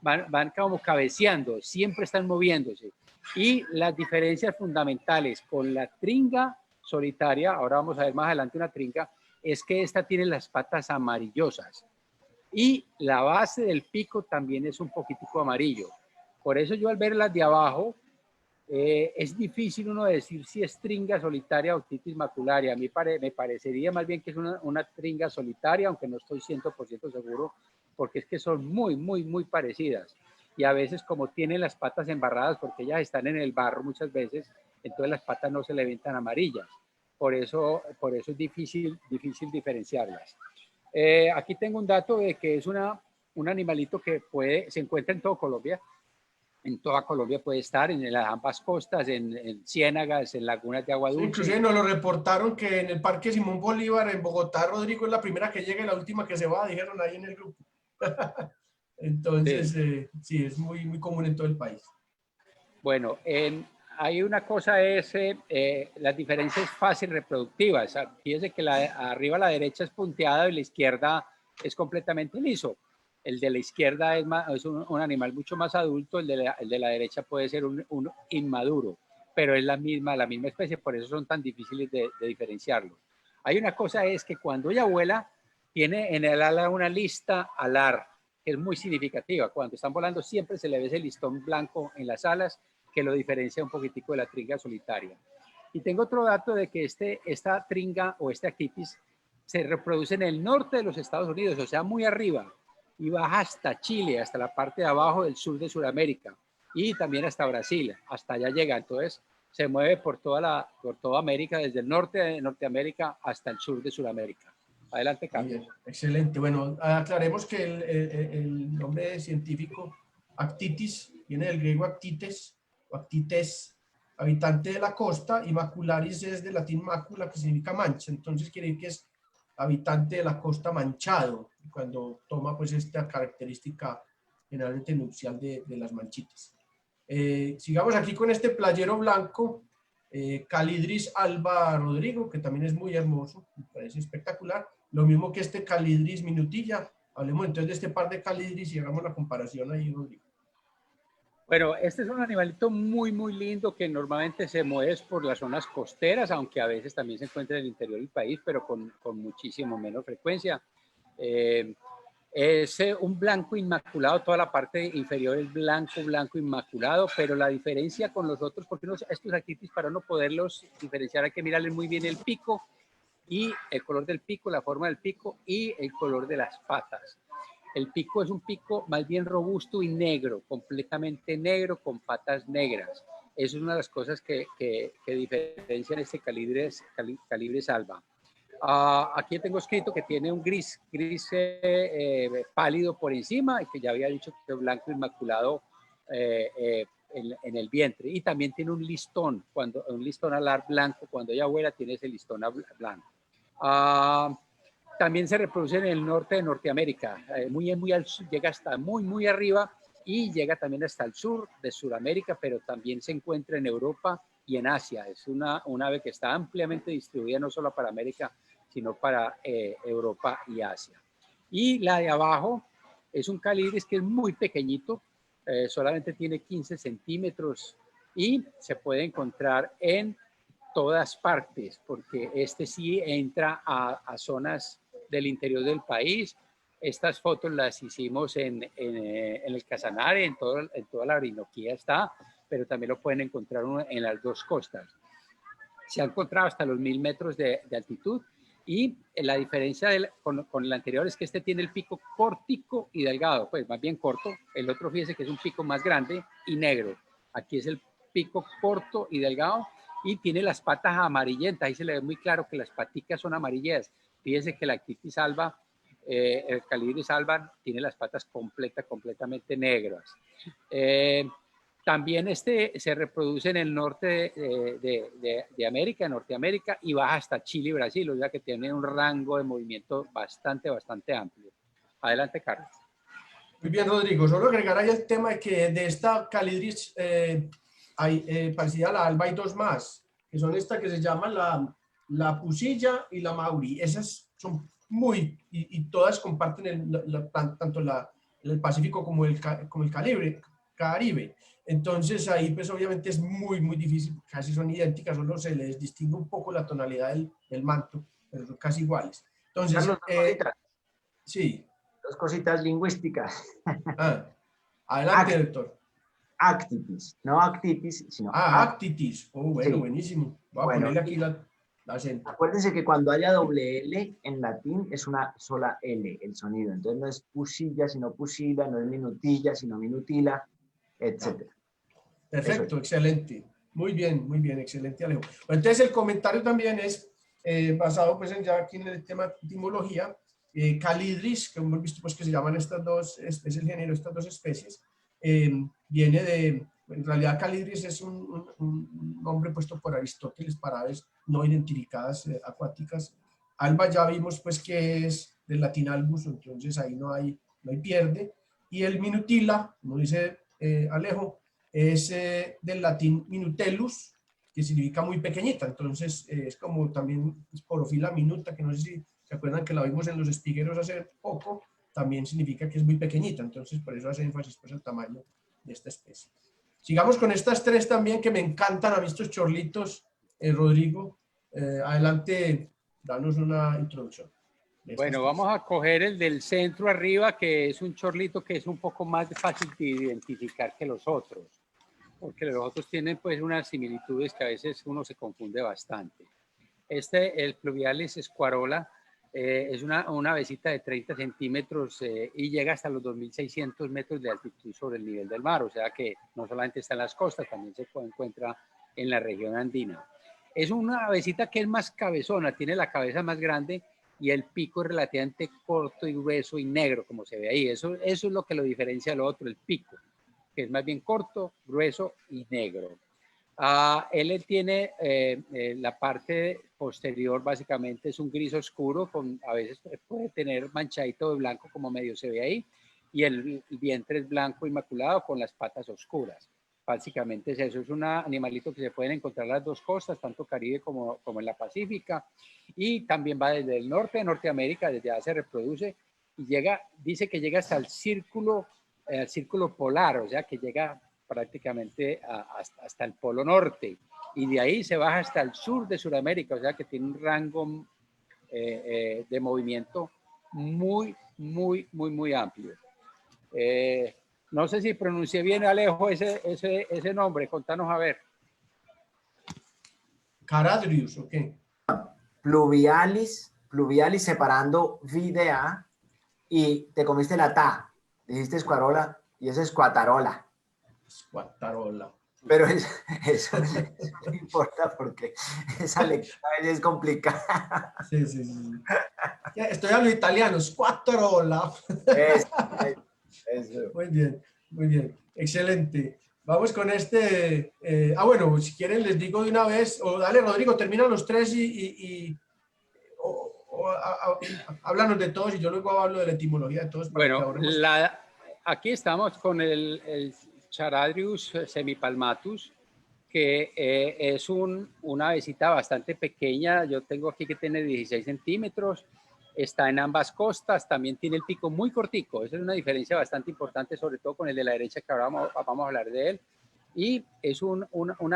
van como cabeceando, siempre están moviéndose. Y las diferencias fundamentales con la tringa solitaria, ahora vamos a ver más adelante una tringa, es que esta tiene las patas amarillosas y la base del pico también es un poquitico amarillo. Por eso yo al verlas de abajo, es difícil uno decir si es tringa solitaria o octitis macularia. A mí me parecería más bien que es una tringa solitaria, aunque no estoy 100% seguro, porque es que son muy parecidas. Y a veces como tienen las patas embarradas, porque ellas están en el barro muchas veces, entonces las patas no se le ven tan amarillas. Por eso es difícil diferenciarlas. Aquí tengo un dato de que es un animalito que se encuentra en todo Colombia. En toda Colombia puede estar, en las ambas costas, en ciénagas, en lagunas de agua Sí, dulce. inclusive nos lo reportaron que en el Parque Simón Bolívar, en Bogotá, Rodrigo es la primera que llega y la última que se va, dijeron ahí en el grupo. Entonces, sí, es muy común en todo el país. Bueno, hay una cosa, las diferencias fácil reproductivas. Fíjense que arriba a la derecha es punteada y la izquierda es completamente liso. El de la izquierda es un animal mucho más adulto, el de la derecha puede ser un inmaduro, pero es la misma especie, por eso son tan difíciles de diferenciarlo. Hay una cosa, es que cuando ella vuela, tiene en el ala una lista alar, que es muy significativa. Cuando están volando siempre se le ve ese listón blanco en las alas, que lo diferencia un poquitico de la tringa solitaria. Y tengo otro dato de que esta tringa o este actitis se reproduce en el norte de los Estados Unidos, o sea, muy arriba, y baja hasta Chile, hasta la parte de abajo del sur de Sudamérica, y también hasta Brasil, hasta allá llega. Entonces se mueve por toda América, desde el norte de Norteamérica hasta el sur de Sudamérica. Adelante, Carlos. Bien, excelente. Bueno, aclaremos que el nombre científico actitis viene del griego actites o actites, habitante de la costa, y macularis es del latín macula, que significa mancha. Entonces quiere decir que es habitante de la costa manchado, cuando toma pues esta característica generalmente nupcial de las manchitas. Sigamos aquí con este playero blanco, Calidris alba, Rodrigo, que también es muy hermoso, me parece espectacular. Lo mismo que este Calidris minutilla. Hablemos entonces de este par de Calidris y hagamos la comparación ahí, Rodrigo. Bueno, este es un animalito muy lindo que normalmente se mueve por las zonas costeras, aunque a veces también se encuentra en el interior del país, pero con muchísimo menos frecuencia. Es un blanco inmaculado, toda la parte inferior es blanco inmaculado, pero la diferencia con los otros, porque estos actitis, para no poderlos diferenciar hay que mirarles muy bien el pico y el color del pico, la forma del pico y el color de las patas. El pico es un pico más bien robusto y negro, completamente negro, con patas negras. Eso es una de las cosas que diferencian este Calidris alba. Aquí tengo escrito que tiene un gris pálido por encima, y que ya había dicho que es blanco inmaculado en el vientre. Y también tiene un listón alar blanco. Cuando ella vuela tiene ese listón blanco. También se reproduce en el norte de Norteamérica, llega hasta muy arriba, y llega también hasta el sur de Sudamérica, pero también se encuentra en Europa y en Asia. Es un ave que está ampliamente distribuida no solo para América, sino para Europa y Asia. Y la de abajo es un Calidris que es muy pequeñito, solamente tiene 15 centímetros y se puede encontrar en todas partes, porque este sí entra a zonas del interior del país. Estas fotos las hicimos en el Casanare, en toda la Orinoquía está, pero también lo pueden encontrar en las dos costas. Se ha encontrado hasta los 1000 metros de altitud, y la diferencia con el anterior es que este tiene el pico cortico y delgado, pues más bien corto. El otro, fíjese que es un pico más grande y negro. Aquí es el pico corto y delgado, y tiene las patas amarillentas. Ahí se le ve muy claro que las paticas son amarillas. Fíjese que la actitis alba, el Calidris alba, tiene las patas completamente negras. También se reproduce en el norte de América, en Norteamérica, y baja hasta Chile y Brasil, o sea que tiene un rango de movimiento bastante amplio. Adelante, Carlos. Muy bien, Rodrigo. Solo agregar ahí el tema de que de esta Calidris parecida a la alba hay dos más, que son esta que se llama la pusilla y la mauri. Esas son y todas comparten tanto el Pacífico como el Caribe. Entonces ahí pues obviamente es muy difícil, casi son idénticas, solo se les distingue un poco la tonalidad del manto, pero son casi iguales. Entonces, Carlos, sí. 2 cositas lingüísticas. Adelante, doctor. Actitis, no actitis, sino actitis. Oh, bueno, sí. buenísimo. Voy a ponerle aquí la acento. Acuérdense que cuando haya doble L en latín es una sola L el sonido. Entonces no es pusilla, sino pusila, no es minutilla, sino minutila, etc. Perfecto, excelente. Muy bien, excelente, Alejo. Bueno, entonces el comentario también es basado pues ya aquí en el tema de etimología. Calidris, que hemos visto pues que se llaman estas dos, es el género, estas dos especies, viene de, en realidad Calidris es un nombre puesto por Aristóteles para aves no identificadas acuáticas. Alba ya vimos pues que es del latín albus, entonces ahí no hay pierde. Y el minutila, como dice Alejo, es del latín minutellus, que significa muy pequeñita, entonces es como también Sporofila minuta, que no sé si se acuerdan que la vimos en los espigueros hace poco, también significa que es muy pequeñita, entonces por eso hace énfasis pues el tamaño de esta especie. Sigamos con estas tres también que me encantan a mí estos chorlitos, Rodrigo. Adelante, danos una introducción. Bueno, vamos a coger el del centro arriba, que es un chorlito que es un poco más fácil de identificar que los otros, porque los otros tienen pues unas similitudes que a veces uno se confunde bastante. El Pluvialis squarola, es una avecita de 30 centímetros y llega hasta los 2.600 metros de altitud sobre el nivel del mar, o sea que no solamente está en las costas, también se encuentra en la región andina. Es una avecita que es más cabezona, tiene la cabeza más grande y el pico es relativamente corto y grueso y negro, como se ve ahí. Eso es lo que lo diferencia de lo otro, el pico, que es más bien corto, grueso y negro. Él tiene la parte posterior, básicamente es un gris oscuro, a veces puede tener manchadito de blanco, como medio se ve ahí, y el vientre es blanco inmaculado con las patas oscuras. Básicamente es eso, es un animalito que se pueden encontrar en las dos costas, tanto Caribe como en la Pacífica, y también va desde el norte de Norteamérica, desde allá se reproduce, y dice que llega hasta el círculo polar, o sea que llega prácticamente hasta el polo norte, y de ahí se baja hasta el sur de Sudamérica, o sea que tiene un rango de movimiento muy amplio. No sé si pronuncié bien, Alejo, ese nombre, contanos a ver. Caradrius, ¿ok? Pluvialis separando V de A, y te comiste la ta, dijiste escuarola y es escuatarola. Escuatarola. Pero eso no importa porque esa lectura es complicada. Sí. Estoy hablando italiano, escuatarola. Eso. Muy bien, excelente. Vamos con este. Bueno, si quieren les digo de una vez, o dale Rodrigo, termina los tres háblanos de todos y yo luego hablo de la etimología de todos. Bueno, aquí estamos con el Charadrius semipalmatus, que es una avecita bastante pequeña. Yo tengo aquí que tiene 16 centímetros. Está en ambas costas, también tiene el pico muy cortico. Esa es una diferencia bastante importante, sobre todo con el de la derecha, que ahora vamos a hablar de él. Y es una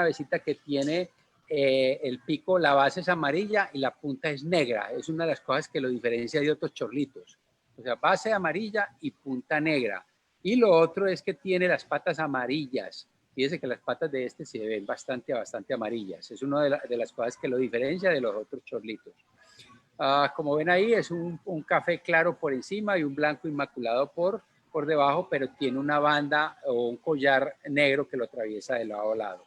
avecita que tiene el pico, la base es amarilla y la punta es negra. Es una de las cosas que lo diferencia de otros chorlitos. O sea, base amarilla y punta negra. Y lo otro es que tiene las patas amarillas. Fíjese que las patas de este se ven bastante amarillas. Es una de las cosas que lo diferencia de los otros chorlitos. Como ven ahí, es un café claro por encima y un blanco inmaculado por debajo, pero tiene una banda o un collar negro que lo atraviesa de lado a lado.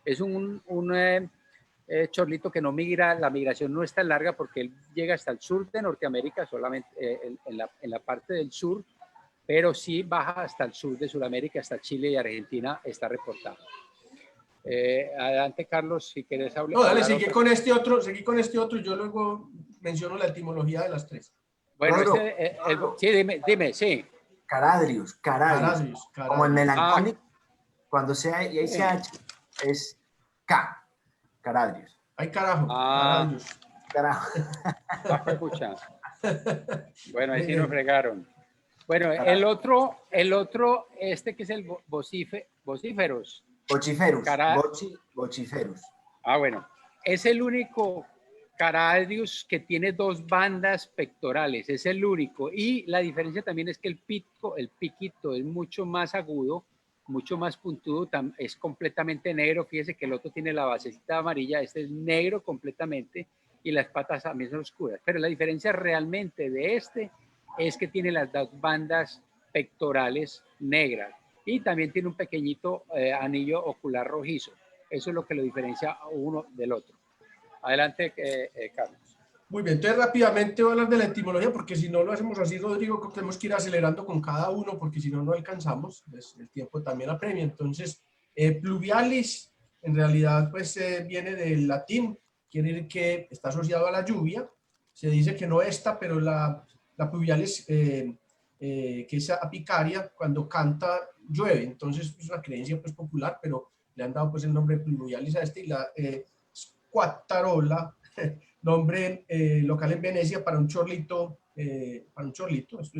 Es un chorlito que no migra, la migración no es tan larga porque él llega hasta el sur de Norteamérica, solamente en la parte del sur, pero sí baja hasta el sur de Sudamérica, hasta Chile y Argentina está reportado. Adelante, Carlos, si quieres hablar. No, dale, seguí con este otro y yo luego menciono la etimología de las tres. Bueno, sí, dime, sí. Caradrius. Como en Melancholic, cuando sea y ahí se H, es K. Caradrius. Ay, carajo. Ah. Carayos. Carajo. Escucha. Bueno, ahí Muy sí nos bien. fregaron. Bueno, el otro, este que es el vocíferos. Bochiferus. Cara- Bochiferus. Ah, bueno, es el único Caradius que tiene dos bandas pectorales, es el único. Y la diferencia también es que el piquito es mucho más agudo, mucho más puntudo, es completamente negro. Fíjese que el otro tiene la basecita amarilla, este es negro completamente y las patas también son oscuras. Pero la diferencia realmente de este es que tiene las dos bandas pectorales negras y también tiene un pequeñito anillo ocular rojizo. Eso es lo que lo diferencia uno del otro. Adelante, Carlos. Muy bien, entonces rápidamente voy a hablar de la etimología, porque si no lo hacemos así, Rodrigo, creo que tenemos que ir acelerando con cada uno, porque si no, no alcanzamos, pues el tiempo también apremia. Entonces, pluvialis, en realidad, pues viene del latín, quiere decir que está asociado a la lluvia. Se dice que no esta, pero la pluvialis, que es apicaria, cuando canta, llueve. Entonces, es una creencia pues popular, pero le han dado pues el nombre pluvialis a este, y la squattarola, nombre local en Venecia para un chorlito, esto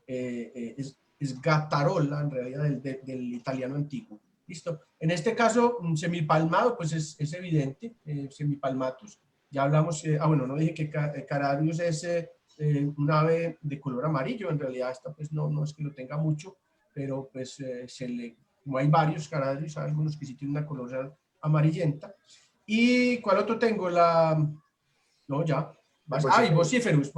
es es gattarola, en realidad, del italiano antiguo. ¿Listo? En este caso, semipalmado, pues es evidente, semipalmatus. Ya hablamos, bueno, no dije que Caradius es un ave de color amarillo, en realidad esta pues no es que lo tenga mucho, pero pues como hay varios Caradius, hay algunos que sí tienen una color amarillenta. ¿Y cuál otro tengo? No, ya. Y vociferus.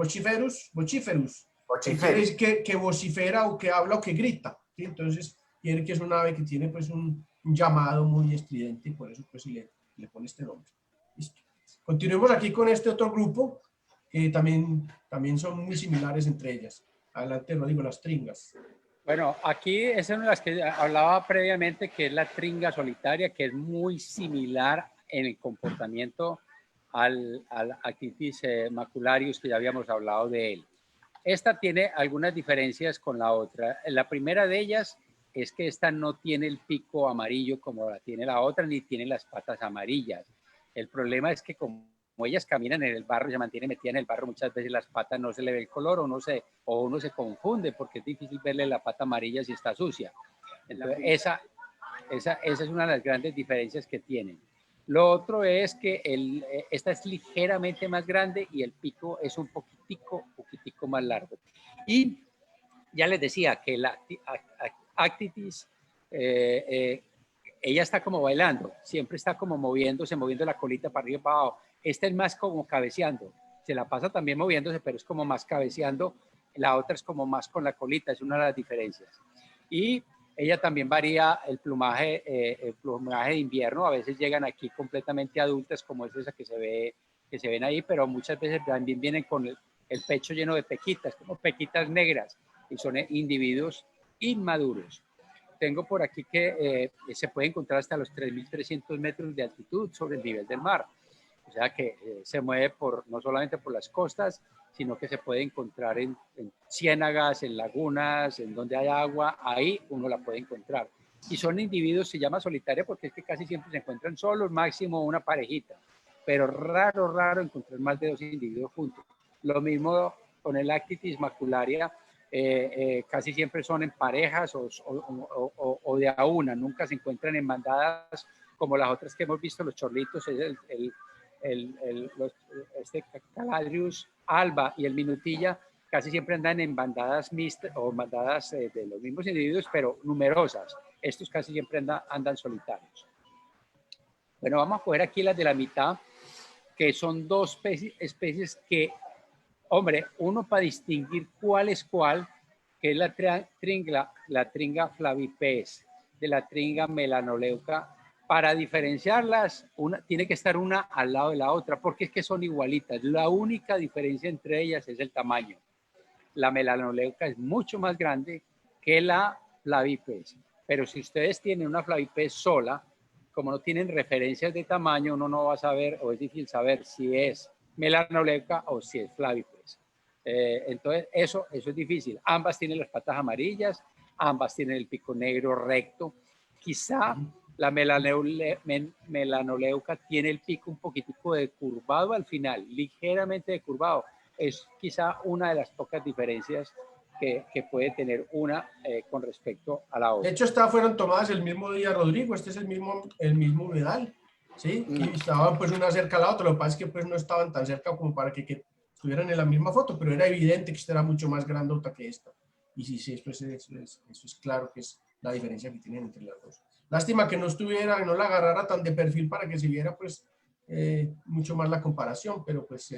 Quiere decir que vocifera o que habla o que grita. ¿Sí? Entonces, quiere que es un ave que tiene pues un llamado muy estridente y por eso pues le pone este nombre. Listo. Continuemos aquí con este otro grupo que también son muy similares entre ellas. Adelante, Rodrigo, las tringas. Bueno, aquí es una de las que hablaba previamente, que es la tringa solitaria, que es muy similar en el comportamiento al Actitis macularius, que ya habíamos hablado de él. Esta tiene algunas diferencias con la otra. La primera de ellas es que esta no tiene el pico amarillo como la tiene la otra, ni tiene las patas amarillas. El problema es que como ellas caminan en el barro, se mantiene metida en el barro, muchas veces las patas no se le ve el color o uno se confunde porque es difícil verle la pata amarilla si está sucia. Entonces, esa es una de las grandes diferencias que tienen. Lo otro es que esta es ligeramente más grande y el pico es un poquitico más largo. Y ya les decía que la Actitis, ella está como bailando, siempre está como moviendo la colita para arriba y para abajo. Esta es más como cabeceando, se la pasa también moviéndose, pero es como más cabeceando. La otra es como más con la colita, es una de las diferencias. Y ella también varía el plumaje de invierno. A veces llegan aquí completamente adultas, como es esa que se ven ahí, pero muchas veces también vienen con el pecho lleno de pequitas, como pequitas negras, y son individuos inmaduros. Tengo por aquí que se puede encontrar hasta los 3.300 metros de altitud sobre el nivel del mar. O sea que se mueve no solamente por las costas, sino que se puede encontrar en ciénagas, en lagunas, en donde hay agua, ahí uno la puede encontrar. Y son individuos, se llama solitaria porque es que casi siempre se encuentran solos, máximo una parejita, pero raro encontrar más de 2 individuos juntos. Lo mismo con el Actitis macularia, casi siempre son en parejas o de a una, nunca se encuentran en bandadas como las otras que hemos visto, los chorlitos, este Caladrius alba y el minutilla, casi siempre andan en bandadas mixtas o bandadas de los mismos individuos, pero numerosas. Estos casi siempre andan solitarios. Bueno, vamos a coger aquí las de la mitad, que son dos especies que, hombre, uno para distinguir cuál es cuál, que es la tringa flavipes de la tringa melanoleuca. Para diferenciarlas, tiene que estar una al lado de la otra, porque es que son igualitas. La única diferencia entre ellas es el tamaño. La melanoleuca es mucho más grande que la flavipes. Pero si ustedes tienen una flavipes sola, como no tienen referencias de tamaño, uno no va a saber, o es difícil saber si es melanoleuca o si es flavipes. Entonces, eso es difícil. Ambas tienen las patas amarillas, ambas tienen el pico negro recto. Quizá La melanoleuca tiene el pico un poquitico de curvado al final, ligeramente de curvado. Es quizá una de las pocas diferencias que puede tener una con respecto a la De otra. hecho, fueron tomadas el mismo día, Rodrigo. Este es el mismo humedal, ¿sí? Y estaban pues una cerca a la otra. Lo que pasa es que pues no estaban tan cerca como para que estuvieran en la misma foto, pero era evidente que esta era mucho más grandota que esta. Y sí, eso es claro que es la diferencia que tienen entre las dos. Lástima que no la agarrara tan de perfil para que se viera pues mucho más la comparación, pero pues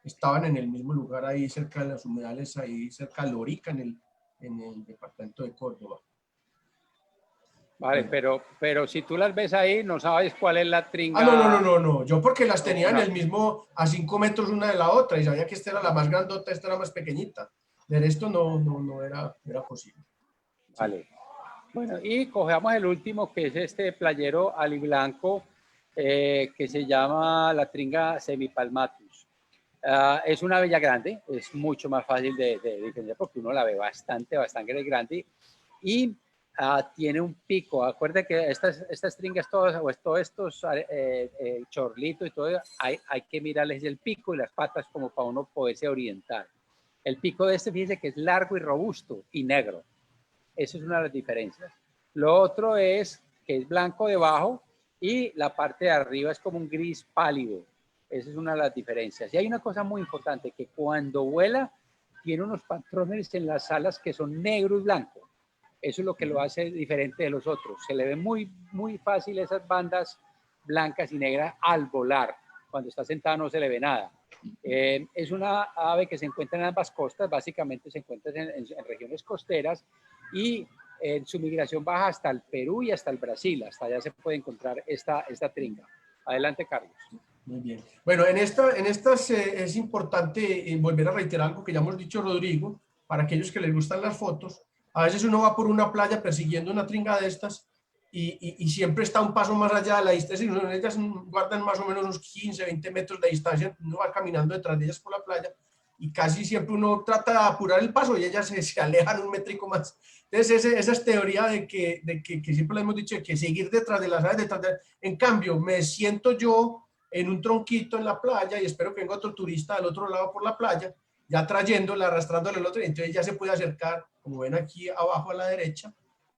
estaban en el mismo lugar ahí cerca de los humedales, ahí cerca de Lorica, en el departamento de Córdoba. Vale, pero si tú las ves ahí, no sabes cuál es la tringa. No. Yo porque las tenía en el mismo, a 5 metros una de la otra, y sabía que esta era la más grandota, esta era más pequeñita. De esto no era posible. Vale. Bueno, y cogemos el último, que es este playero aliblanco, que se llama la tringa semipalmatus. Es una bella grande, es mucho más fácil de diferenciar porque uno la ve bastante grande, y tiene un pico. Acuérdense que estas tringas todas, o todos estos chorlitos y todo, hay que mirarles el pico y las patas como para uno poderse orientar. El pico de este, fíjense que es largo y robusto y negro. Eso es una de las diferencias. Lo otro es que es blanco debajo y la parte de arriba es como un gris pálido. Esa es una de las diferencias. Y hay una cosa muy importante, que cuando vuela tiene unos patrones en las alas que son negro y blanco. Eso es lo que lo hace diferente de los otros. Se le ve muy fácil esas bandas blancas y negras al volar. Cuando está sentada no se le ve nada. Es una ave que se encuentra en ambas costas, básicamente se encuentra en regiones costeras, y su migración baja hasta el Perú y hasta el Brasil. Hasta allá se puede encontrar esta tringa. Adelante, Carlos. Muy bien. Bueno, en estas es importante volver a reiterar algo que ya hemos dicho, Rodrigo, para aquellos que les gustan las fotos. A veces uno va por una playa persiguiendo una tringa de estas y siempre está un paso más allá de la distancia. Ellas guardan más o menos unos 15, 20 metros de distancia. Uno va caminando detrás de ellas por la playa y casi siempre uno trata de apurar el paso y ellas se alejan un métrico más. Entonces, esa es teoría de que siempre le hemos dicho, de que seguir detrás de las aves, En cambio, me siento yo en un tronquito en la playa y espero que venga otro turista del otro lado por la playa, ya trayéndola, arrastrándola al otro, y entonces ya se puede acercar, como ven aquí abajo a la derecha,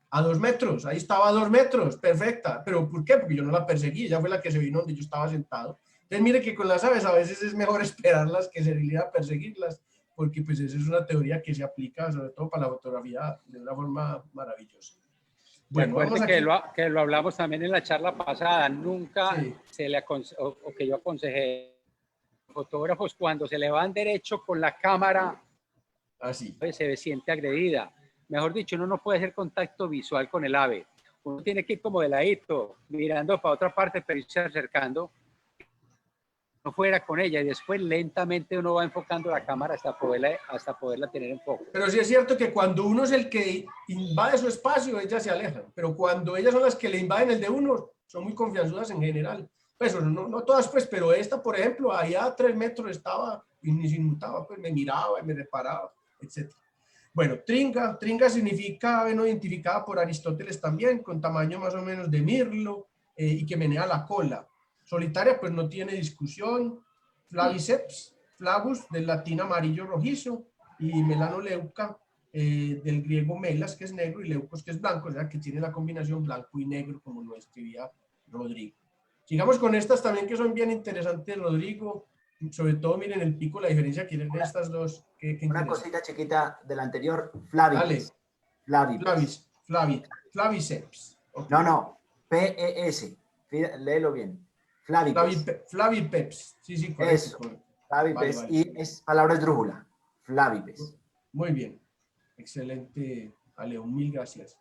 a 2 metros. Ahí estaba a 2 metros, perfecta. ¿Pero por qué? Porque yo no la perseguí, ella fue la que se vino donde yo estaba sentado. Entonces, mire que con las aves a veces es mejor esperarlas que salir a perseguirlas, porque pues esa es una teoría que se aplica sobre todo para la fotografía de una forma maravillosa. Bueno, recuerde que lo hablamos también en la charla pasada. Nunca se le o que yo aconsejé a fotógrafos, cuando se le van derecho con la cámara, se siente agredida. Mejor dicho, uno no puede hacer contacto visual con el ave. Uno tiene que ir como de ladito, mirando para otra parte, pero irse acercando, no fuera con ella, y después lentamente uno va enfocando la cámara hasta poderla tener en foco. Pero sí es cierto que cuando uno es el que invade su espacio, ellas se alejan, pero cuando ellas son las que le invaden el de uno, son muy confianzudas en general. Pues no todas, pues, pero esta, por ejemplo, allá a 3 metros estaba y ni se inmutaba, pues me miraba y me reparaba, etc. Bueno, tringa significa ave no identificada por Aristóteles también, con tamaño más o menos de mirlo y que menea la cola. Solitaria, pues no tiene discusión. Flaviceps, flavus, del latín amarillo rojizo, y melanoleuca, del griego melas, que es negro, y leucos, que es blanco, o sea, que tiene la combinación blanco y negro, como lo escribía Rodrigo. Sigamos con estas también, que son bien interesantes, Rodrigo. Sobre todo, miren el pico, la diferencia que tienen estas dos. Una cosita chiquita del anterior, Flavipes. Flaviceps. Okay. No, P-E-S. Léelo bien. Flavipeps. Sí, correcto. Eso. Flavipes. Vale. Y es palabra esdrújula. Flavipes. Muy bien. Excelente, Aleón. Mil gracias.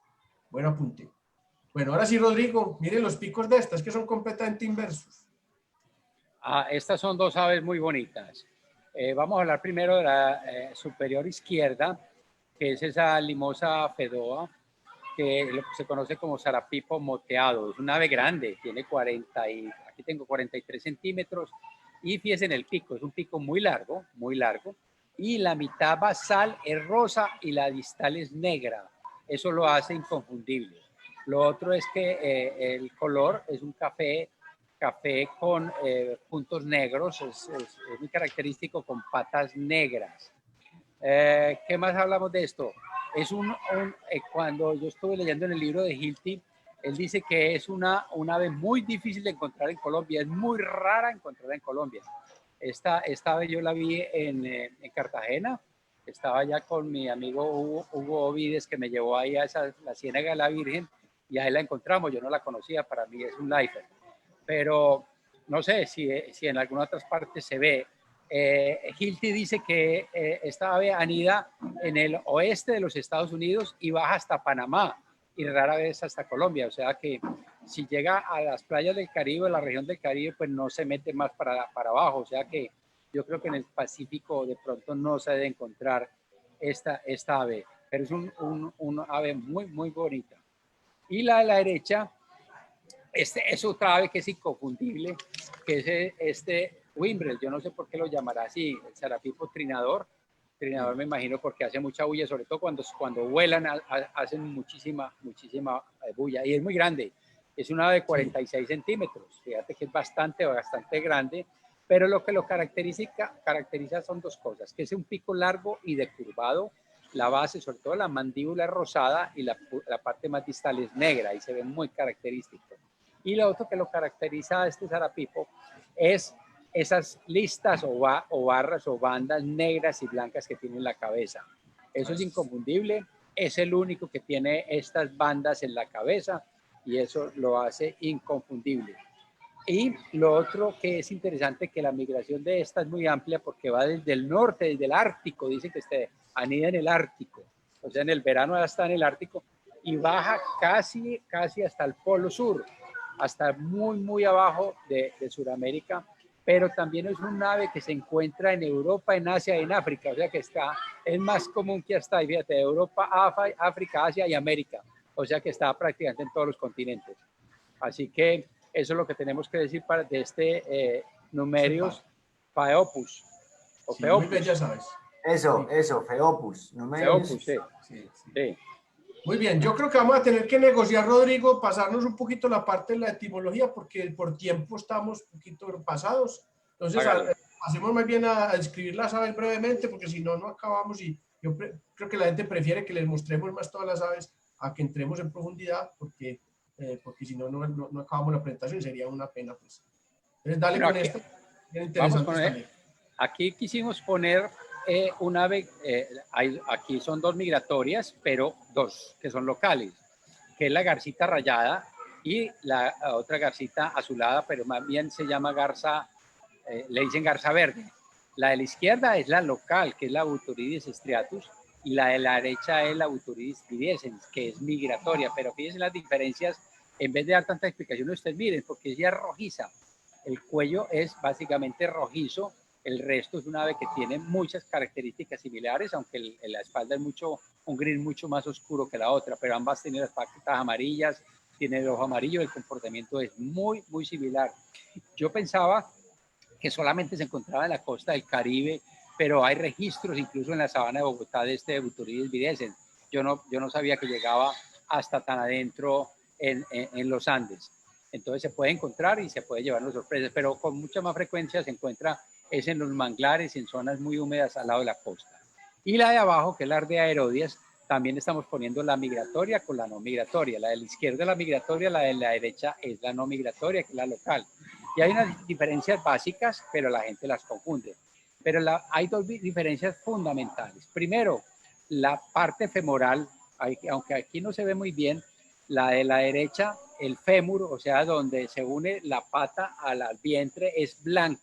Buen apunte. Bueno, ahora sí, Rodrigo, miren los picos de estas, que son completamente inversos. Estas son dos aves muy bonitas. Vamos a hablar primero de la superior izquierda, que es esa limosa fedoa, que se conoce como sarapipo moteado. Es un ave grande, tiene aquí tengo 43 centímetros, y fíjense en el pico, es un pico muy largo, y la mitad basal es rosa y la distal es negra. Eso lo hace inconfundible. Lo otro es que el color es un café con puntos negros, es muy característico con patas negras. ¿Qué más hablamos de esto? Es cuando yo estuve leyendo en el libro de Hilty, él dice que es un ave muy difícil de encontrar en Colombia, es muy rara encontrarla en Colombia. Esta ave yo la vi en Cartagena, estaba allá con mi amigo Hugo Ovides, que me llevó ahí a la Ciénaga de la Virgen, y ahí la encontramos. Yo no la conocía, para mí es un lifer, pero no sé si en algunas otras partes se ve. Hilty dice que esta ave anida en el oeste de los Estados Unidos y baja hasta Panamá y rara vez hasta Colombia. O sea que si llega a las playas del Caribe, la región del Caribe, pues no se mete más para abajo. O sea que yo creo que en el Pacífico de pronto no se debe encontrar esta ave, pero es un ave muy, muy bonita. Y la de la derecha, es otra ave que es inconfundible, que es Wimbrel. Yo no sé por qué lo llamará así, el sarapipo trinador. Trinador me imagino porque hace mucha bulla, sobre todo cuando vuelan, hacen muchísima bulla. Y es muy grande, es una ave de 46 centímetros. Fíjate que es bastante grande, pero lo que lo caracteriza son dos cosas, que es un pico largo y decurvado. La base, sobre todo la mandíbula es rosada y la parte más distal es negra y se ve muy característico. Y lo otro que lo caracteriza a este sarapipo es esas listas o barras o bandas negras y blancas que tiene en la cabeza. Eso es inconfundible, es el único que tiene estas bandas en la cabeza y eso lo hace inconfundible. Y lo otro que es interesante, que la migración de esta es muy amplia porque va desde el norte, desde el Ártico, dice que anida en el Ártico, o sea, en el verano ya está en el Ártico y baja casi hasta el Polo Sur, hasta muy, muy abajo de Sudamérica, pero también es un ave que se encuentra en Europa, en Asia y en África, o sea que es más común que hasta, fíjate, Europa, África, Asia y América, o sea que está prácticamente en todos los continentes. Así que eso es lo que tenemos que decir de este Numerius Phaeopus. O sí, Phaeopus. Muy bien, ya sabes. Eso, Phaeopus. Phaeopus, sí. Muy bien, yo creo que vamos a tener que negociar, Rodrigo, pasarnos un poquito la parte de la etimología, porque por tiempo estamos un poquito pasados. Entonces, hacemos más bien a describir las aves brevemente, porque si no, no acabamos. Y yo creo que la gente prefiere que les mostremos más todas las aves a que entremos en profundidad, porque si no, no acabamos la presentación, sería una pena. Pues. Entonces, dale con esto. Aquí quisimos poner un ave, aquí son dos migratorias, pero dos que son locales, que es la garcita rayada y la otra garcita azulada, pero más bien se llama garza, le dicen garza verde. La de la izquierda es la local, que es la Buturidis striatus, y la de la derecha es la Buturidis virescens, que es migratoria, pero fíjense las diferencias, en vez de dar tanta explicación, ustedes miren, porque ella es rojiza, el cuello es básicamente rojizo. El resto es una ave que tiene muchas características similares, aunque la espalda es un gris mucho más oscuro que la otra, pero ambas tienen las patas amarillas, tiene el ojo amarillo, el comportamiento es muy, muy similar. Yo pensaba que solamente se encontraba en la costa del Caribe, pero hay registros incluso en la sabana de Bogotá de este Buturidis virescens. Yo no sabía que llegaba hasta tan adentro en los Andes. Entonces se puede encontrar y se puede llevar las sorpresas, pero con mucha más frecuencia se encuentra es en los manglares, en zonas muy húmedas al lado de la costa. Y la de abajo, que es la Ardea herodias, también estamos poniendo la migratoria con la no migratoria. La de la izquierda es la migratoria, la de la derecha es la no migratoria, que es la local. Y hay unas diferencias básicas, pero la gente las confunde. Pero hay dos diferencias fundamentales. Primero, la parte femoral, aunque aquí no se ve muy bien, la de la derecha, el fémur, o sea, donde se une la pata al vientre, es blanco.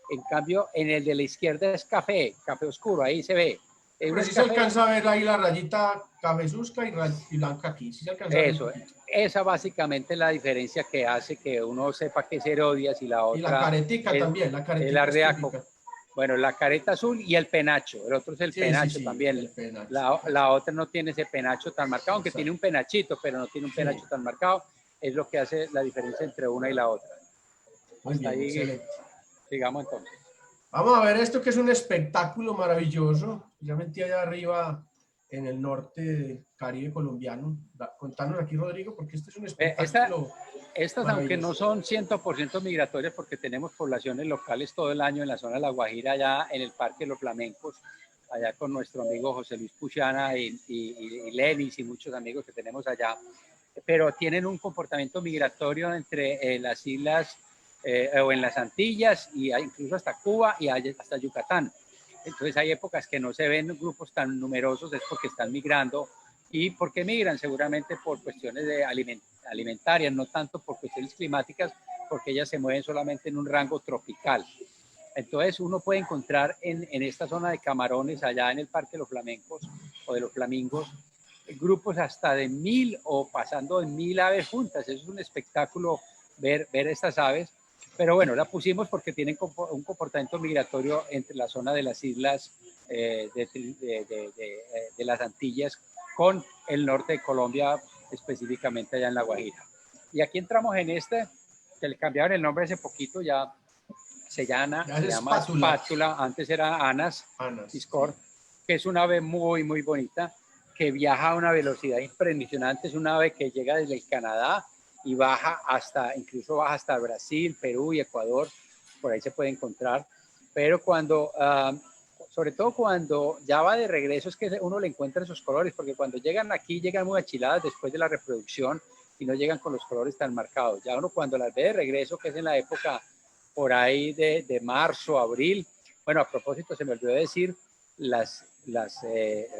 En cambio, en el de la izquierda es café oscuro, ahí se ve. Pero sí se alcanza a ver ahí la rayita cafezusca y blanca aquí. ¿Sí se alcanza eso, esa básicamente es la diferencia que hace que uno sepa que es herodias y la otra. Y la caretica también, la caretica. El ardeaco. Bueno, la careta azul y el penacho. El otro es el penacho también. El penacho. La otra no tiene ese penacho tan marcado, aunque tiene un penachito, pero no tiene un penacho tan marcado. Es lo que hace la diferencia entre una y la otra. Muy bien, excelente. Sigamos entonces. Vamos a ver esto que es un espectáculo maravilloso. Ya metí allá arriba en el norte del Caribe colombiano. Contanos aquí, Rodrigo, porque este es un Estas, espectáculo aunque no maravilloso. son 100% migratorias, porque tenemos poblaciones locales todo el año en la zona de La Guajira, allá en el Parque de los Flamencos, allá con nuestro amigo José Luis Puchana y Lenis y muchos amigos que tenemos allá, pero tienen un comportamiento migratorio entre las islas o en las Antillas y incluso hasta Cuba y hasta Yucatán. Entonces hay épocas que no se ven grupos tan numerosos, es porque están migrando. ¿Y por qué migran? Seguramente por cuestiones de alimentarias, no tanto por cuestiones climáticas, porque ellas se mueven solamente en un rango tropical. Entonces uno puede encontrar en esta zona de camarones, allá en el Parque de los Flamencos o de los Flamingos, grupos hasta de 1000 o pasando de 1000 aves juntas. Eso es un espectáculo ver estas aves. Pero bueno, la pusimos porque tienen un comportamiento migratorio entre la zona de las islas de las Antillas con el norte de Colombia, específicamente allá en La Guajira. Y aquí entramos en que le cambiaron el nombre hace poquito, ya se llama espátula, antes era Anas Discord, sí, que es una ave muy, muy bonita, que viaja a una velocidad impresionante, es una ave que llega desde el Canadá y incluso baja hasta Brasil, Perú y Ecuador, por ahí se puede encontrar, pero sobre todo cuando ya va de regreso es que uno le encuentra esos colores, porque cuando llegan aquí llegan muy achiladas después de la reproducción y no llegan con los colores tan marcados. Ya uno cuando las ve de regreso, que es en la época por ahí de marzo, abril, bueno, a propósito se me olvidó decir, las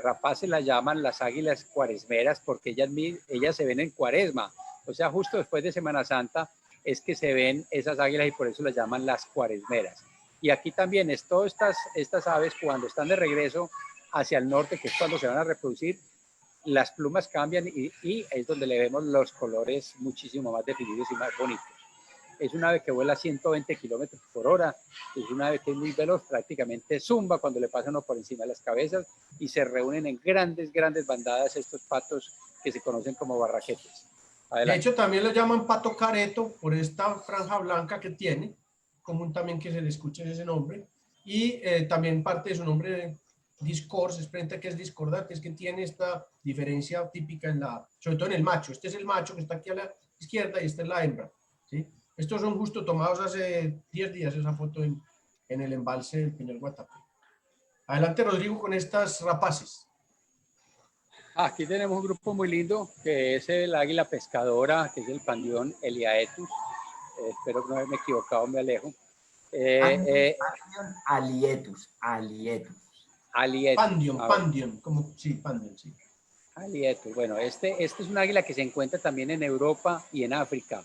rapaces las llaman las águilas cuaresmeras porque ellas se ven en cuaresma, o sea, justo después de Semana Santa es que se ven esas águilas y por eso las llaman las cuaresmeras. Y aquí también todas estas aves cuando están de regreso hacia el norte, que es cuando se van a reproducir, las plumas cambian y es donde le vemos los colores muchísimo más definidos y más bonitos. Es una ave que vuela a 120 kilómetros por hora, es una ave que es muy veloz, prácticamente zumba cuando le pasan por encima de las cabezas y se reúnen en grandes, grandes bandadas estos patos que se conocen como barraquetes. Adelante. De hecho, también lo llaman pato careto por esta franja blanca que tiene, común también que se le escuche ese nombre, y también parte de su nombre discors, es frente a que es discordante, es que tiene esta diferencia típica sobre todo en el macho. Este es el macho que está aquí a la izquierda y esta es la hembra, ¿sí? Estos son justo tomados hace 10 días, esa foto en el embalse del Peñol Guatapé. Adelante, Rodrigo, con estas rapaces. Aquí tenemos un grupo muy lindo, que es el águila pescadora, que es el Pandion Eliaetus. Espero que no haberme equivocado, me alejo. Alietus. Pandion, como, sí, Pandion, sí. Alietus. Bueno, este es un águila que se encuentra también en Europa y en África.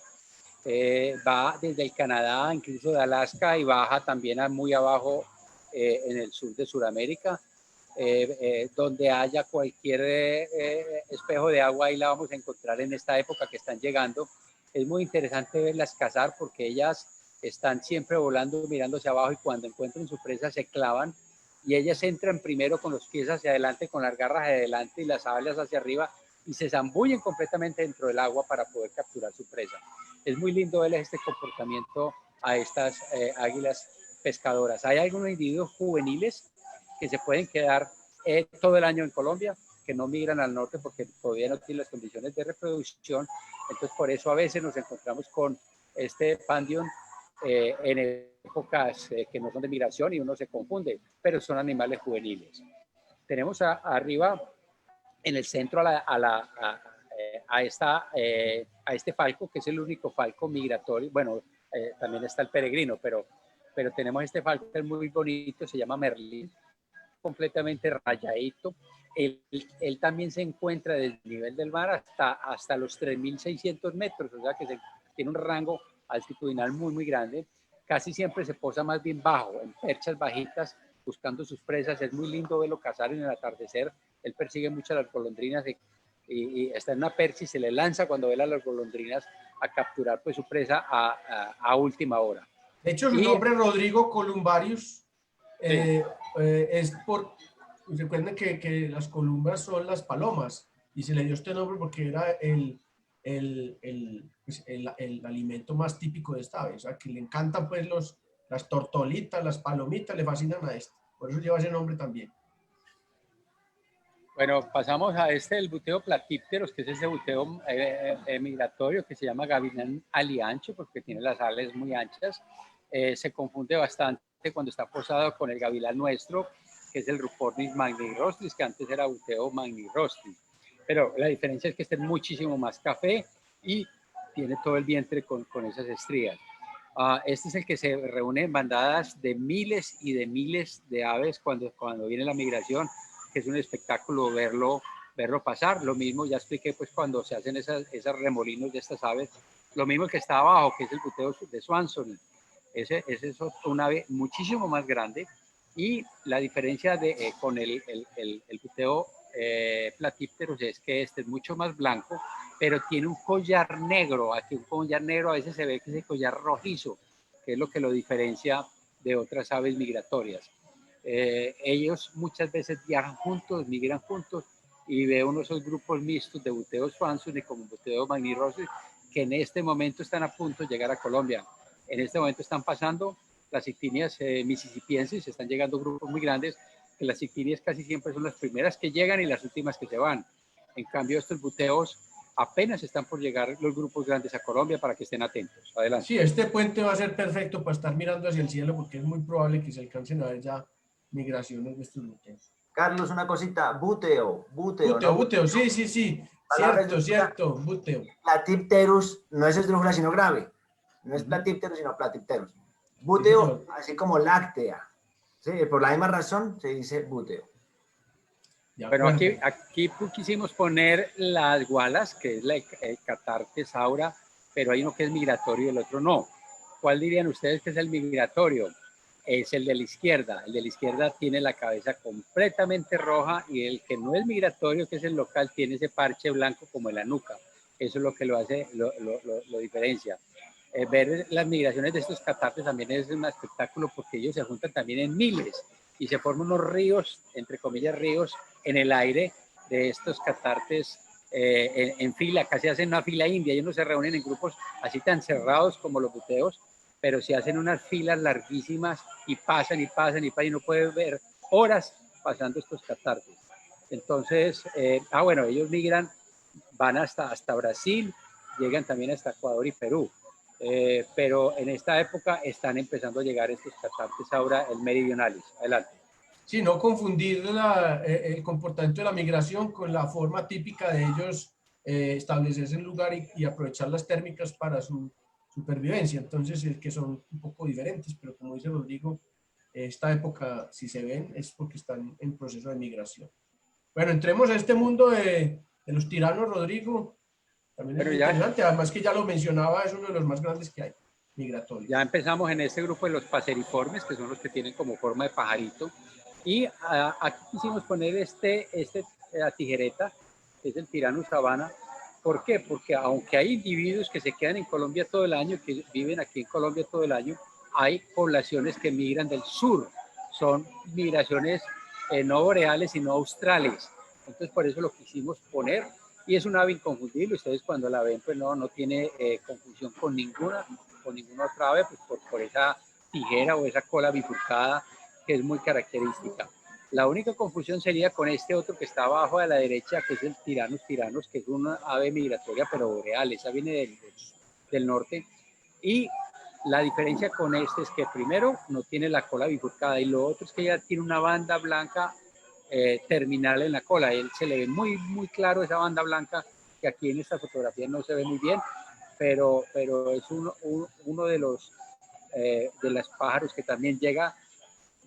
Va desde el Canadá, incluso de Alaska, y baja también muy abajo en el sur de Sudamérica. Donde haya cualquier espejo de agua, ahí la vamos a encontrar en esta época que están llegando. Es muy interesante verlas cazar porque ellas están siempre volando, mirando hacia abajo y cuando encuentran su presa se clavan y ellas entran primero con los pies hacia adelante, con las garras hacia adelante y las alas hacia arriba y se zambullen completamente dentro del agua para poder capturar su presa. Es muy lindo verles este comportamiento a estas águilas pescadoras. Hay algunos individuos juveniles que se pueden quedar todo el año en Colombia, que no migran al norte porque todavía no tienen las condiciones de reproducción. Entonces, por eso a veces nos encontramos con este Pandion en épocas que no son de migración y uno se confunde, pero son animales juveniles. Tenemos arriba, en el centro, a este falco, que es el único falco migratorio. Bueno, también está el peregrino, pero tenemos este falco que es muy bonito, se llama Merlín, completamente rayadito. Él también se encuentra desde el nivel del mar hasta los 3.600 metros, o sea que tiene un rango altitudinal muy, muy grande. Casi siempre se posa más bien bajo, en perchas bajitas, buscando sus presas. Es muy lindo verlo cazar en el atardecer. Él persigue mucho a las golondrinas y está en una percha y se le lanza cuando ve a las golondrinas a capturar pues su presa a última hora. De hecho, su nombre, Rodrigo Columbarius, es por, recuerden que las columbras son las palomas y se le dio este nombre porque era el alimento más típico de esta ave, o sea que le encantan pues las tortolitas, las palomitas, le fascinan a este, por eso lleva ese nombre también. Bueno, pasamos a el buteo platípteros, que es ese buteo migratorio que se llama gavilán aliancho, porque tiene las alas muy anchas. Se confunde bastante cuando está posado con el gavilán nuestro, que es el Rupornis magnirostris, que antes era buteo magnirostris. Pero la diferencia es que este es muchísimo más café y tiene todo el vientre con esas estrías. Este es el que se reúne en bandadas de miles y de miles de aves cuando viene la migración, que es un espectáculo verlo pasar. Lo mismo, ya expliqué, pues cuando se hacen esos remolinos de estas aves, lo mismo que está abajo, que es el buteo de Swanson. Ese es un ave muchísimo más grande, y la diferencia con el buteo platípteros es que este es mucho más blanco, pero tiene un collar negro. Aquí un collar negro a veces se ve que es el collar rojizo, que es lo que lo diferencia de otras aves migratorias. Ellos muchas veces viajan juntos, migran juntos, y veo uno de esos grupos mixtos de buteo Swanson y como buteo magnirostris, que en este momento están a punto de llegar a Colombia. En este momento están pasando las ictinias mississippienses, están llegando grupos muy grandes, que las ictinias casi siempre son las primeras que llegan y las últimas que se van. En cambio, estos buteos apenas están por llegar los grupos grandes a Colombia, para que estén atentos. Adelante. Sí, este puente va a ser perfecto para estar mirando hacia el cielo, porque es muy probable que se alcancen a ver ya migraciones de estos buteos. Carlos, una cosita, buteo, Buteo, ¿no? buteo, sí, cierto, buteo. Platypterus no es esdrújula, sino grave. No es Platypterus, sino Platypterus. Buteo, Sí, así como láctea. Sí, por la misma razón se dice buteo. Bueno, aquí quisimos poner las gualas, que es el Cathartes aura, pero hay uno que es migratorio y el otro no. ¿Cuál dirían ustedes que es el migratorio? Es el de la izquierda. El de la izquierda tiene la cabeza completamente roja, y el que no es migratorio, que es el local, tiene ese parche blanco como en la nuca. Eso es lo que lo hace, lo diferencia. Ver las migraciones de estos catartes también es un espectáculo, porque ellos se juntan también en miles y se forman unos ríos, entre comillas ríos, en el aire de estos catartes en fila, casi hacen una fila india. Ellos no se reúnen en grupos así tan cerrados como los buteos, pero se hacen unas filas larguísimas y pasan y pasan y pasan, y no pueden ver horas pasando estos catartes. Entonces, bueno, ellos migran, van hasta Brasil, llegan también hasta Ecuador y Perú. Pero en esta época están empezando a llegar estos catartes ahora el meridionales. Adelante. Sí, no confundir el comportamiento de la migración con la forma típica de ellos establecerse en lugar y aprovechar las térmicas para su supervivencia. Entonces, es que son un poco diferentes, pero como dice Rodrigo, esta época, si se ven, es porque están en proceso de migración. Bueno, entremos a este mundo de los tiranos, Rodrigo. También es muy interesante, además que ya lo mencionaba, es uno de los más grandes que hay, migratorios. Ya empezamos en este grupo de los paseriformes, que son los que tienen como forma de pajarito. Y aquí quisimos poner la tijereta, que es el Tyrannus sabana. ¿Por qué? Porque aunque hay individuos que se quedan en Colombia todo el año, que viven aquí en Colombia todo el año, hay poblaciones que migran del sur. Son migraciones no boreales, sino australes. Entonces, por eso lo quisimos poner. Y es un ave inconfundible. Ustedes cuando la ven, pues no tiene confusión con ninguna otra ave, pues por esa tijera o esa cola bifurcada que es muy característica. La única confusión sería con este otro que está abajo a la derecha, que es el Tyrannus, que es una ave migratoria pero boreal. Esa viene del norte. Y la diferencia con este es que primero no tiene la cola bifurcada, y lo otro es que ya tiene una banda blanca terminal en la cola. Él se le ve muy, muy claro esa banda blanca, que aquí en esta fotografía no se ve muy bien, pero es uno de los pájaros que también llega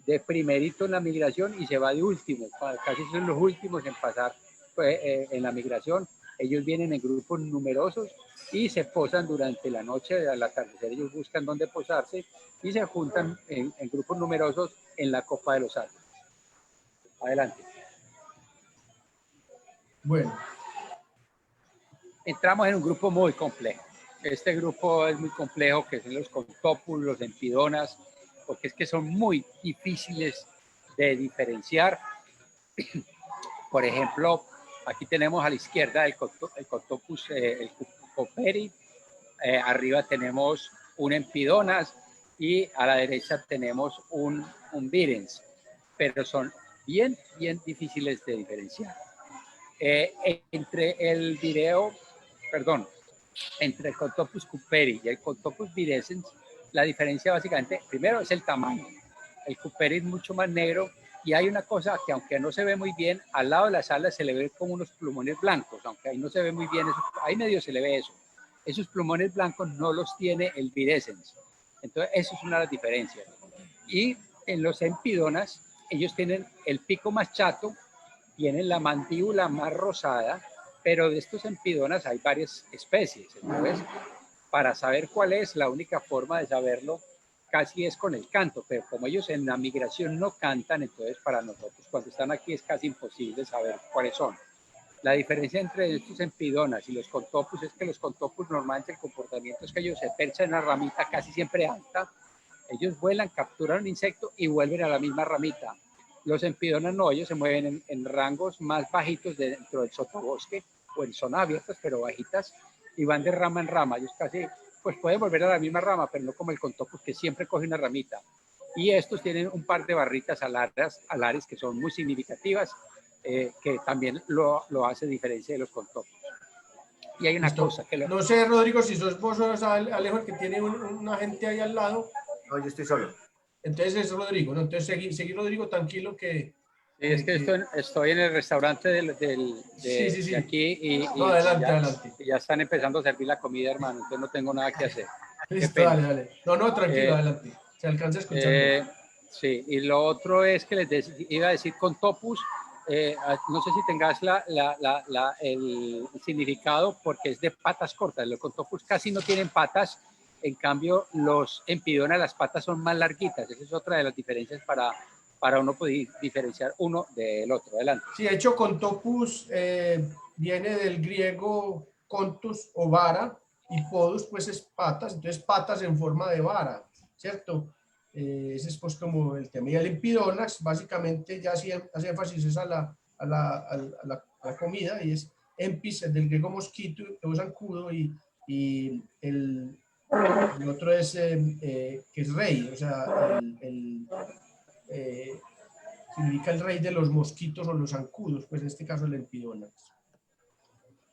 de primerito en la migración y se va de último. Casi son los últimos en pasar en la migración. Ellos vienen en grupos numerosos y se posan durante la noche, al atardecer ellos buscan dónde posarse y se juntan en grupos numerosos en la copa de los árboles. Adelante. Bueno. Entramos en un grupo muy complejo. Este grupo es muy complejo, que son los Contopus, los Empidonas, porque es que son muy difíciles de diferenciar. Por ejemplo, aquí tenemos a la izquierda el Contopus, el Coperi, arriba tenemos un Empidonas y a la derecha tenemos un Virens, pero son bien difíciles de diferenciar. Entre el video, perdón, entre el Contopus cooperi y el Contopus virescens, la diferencia básicamente, primero es el tamaño. El cooperi es mucho más negro y hay una cosa que aunque no se ve muy bien, al lado de las alas se le ve como unos plumones blancos, aunque ahí no se ve muy bien, eso, ahí medio se le ve eso. Esos plumones blancos no los tiene el virescens. Entonces, eso es una de las diferencias. Y en los empidonas, ellos tienen el pico más chato, tienen la mandíbula más rosada, pero de estos empidonas hay varias especies. Entonces, para saber cuál es, la única forma de saberlo casi es con el canto, pero como ellos en la migración no cantan, entonces para nosotros cuando están aquí es casi imposible saber cuáles son. La diferencia entre estos empidonas y los contopus es que los contopus normalmente el comportamiento es que ellos se perchan en una ramita casi siempre alta, ellos vuelan, capturan un insecto y vuelven a la misma ramita. Los empidonas no, ellos se mueven en rangos más bajitos dentro del sotobosque o en zonas abiertas pero bajitas y van de rama en rama. Ellos casi pues pueden volver a la misma rama, pero no como el contopus que siempre coge una ramita. Y estos tienen un par de barritas alares que son muy significativas, que también lo hace diferencia de los contopus. Y hay una Listo. cosa que... No sé, Rodrigo, si sos vos o Alejo el que tiene una gente ahí al lado. No, yo estoy solo. Entonces es Rodrigo, ¿no? Entonces seguí Rodrigo, tranquilo que... Sí, es que estoy en el restaurante Sí. de aquí y No, adelante. y ya están empezando a servir la comida, hermano, entonces no tengo nada que hacer. Listo, dale. No, tranquilo, adelante. Se alcanza a escuchar. Sí, y lo otro es que iba a decir Contopus, no sé si tengas el significado porque es de patas cortas. Los Contopus casi no tienen patas, en cambio los empidonas las patas son más larguitas. Esa es otra de las diferencias para uno poder diferenciar uno del otro. Adelante. Sí, de hecho Contopus viene del griego contus o vara y podus pues es patas, entonces patas en forma de vara, ¿cierto? Ese es pues como el tema. Y el empidonax básicamente ya hace énfasis es a la comida y es empis, del griego mosquito o zancudo y el otro es que es rey, o sea, significa el rey de los mosquitos o los zancudos, pues en este caso el empidonax.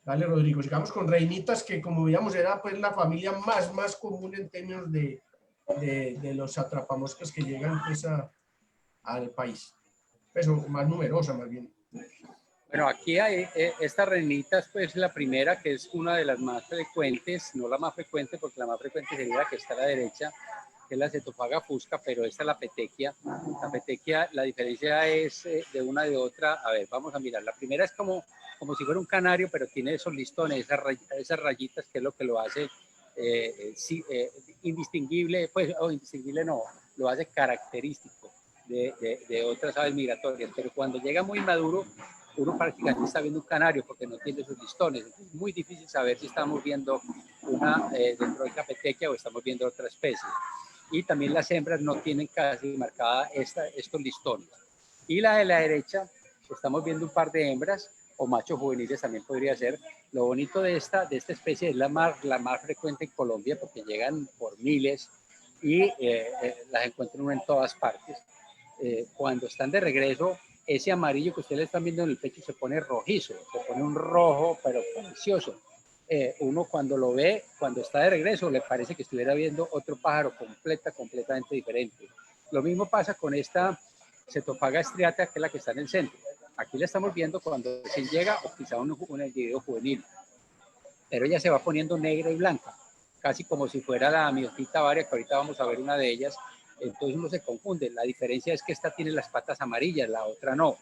Dale, Rodrigo, sigamos con reinitas, que como veíamos era pues la familia más común en términos de los atrapamoscas que llegan pues al país. Pues, o más numerosa más bien. Bueno, aquí hay esta reinita, pues la primera, que es una de las más frecuentes, no la más frecuente, porque la más frecuente sería la que está a la derecha, que es la Cetophaga fusca, pero esta es la petequia. La petequia, la diferencia es de una de otra. A ver, vamos a mirar. La primera es como si fuera un canario, pero tiene esos listones, esas rayitas, que es lo que lo hace indistinguible, pues, o indistinguible no, lo hace característico de otras aves migratorias. Pero cuando llega muy maduro, uno prácticamente está viendo un canario porque no tiene sus listones. Es muy difícil saber si estamos viendo una Dendroica petequia o estamos viendo otra especie. Y también las hembras no tienen casi marcada estos listones. Y la de la derecha, estamos viendo un par de hembras o machos juveniles también podría ser. Lo bonito de esta especie es la más frecuente en Colombia porque llegan por miles y las encuentran uno en todas partes. Cuando están de regreso, ese amarillo que ustedes están viendo en el pecho se pone rojizo, se pone un rojo pero precioso. Uno cuando lo ve, cuando está de regreso, le parece que estuviera viendo otro pájaro completamente diferente. Lo mismo pasa con esta Cetophaga striata, que es la que está en el centro. Aquí la estamos viendo cuando se llega o quizá un individuo juvenil, pero ella se va poniendo negra y blanca, casi como si fuera la miotita varia, que ahorita vamos a ver una de ellas. Entonces uno se confunde. La diferencia es que esta tiene las patas amarillas, la otra no.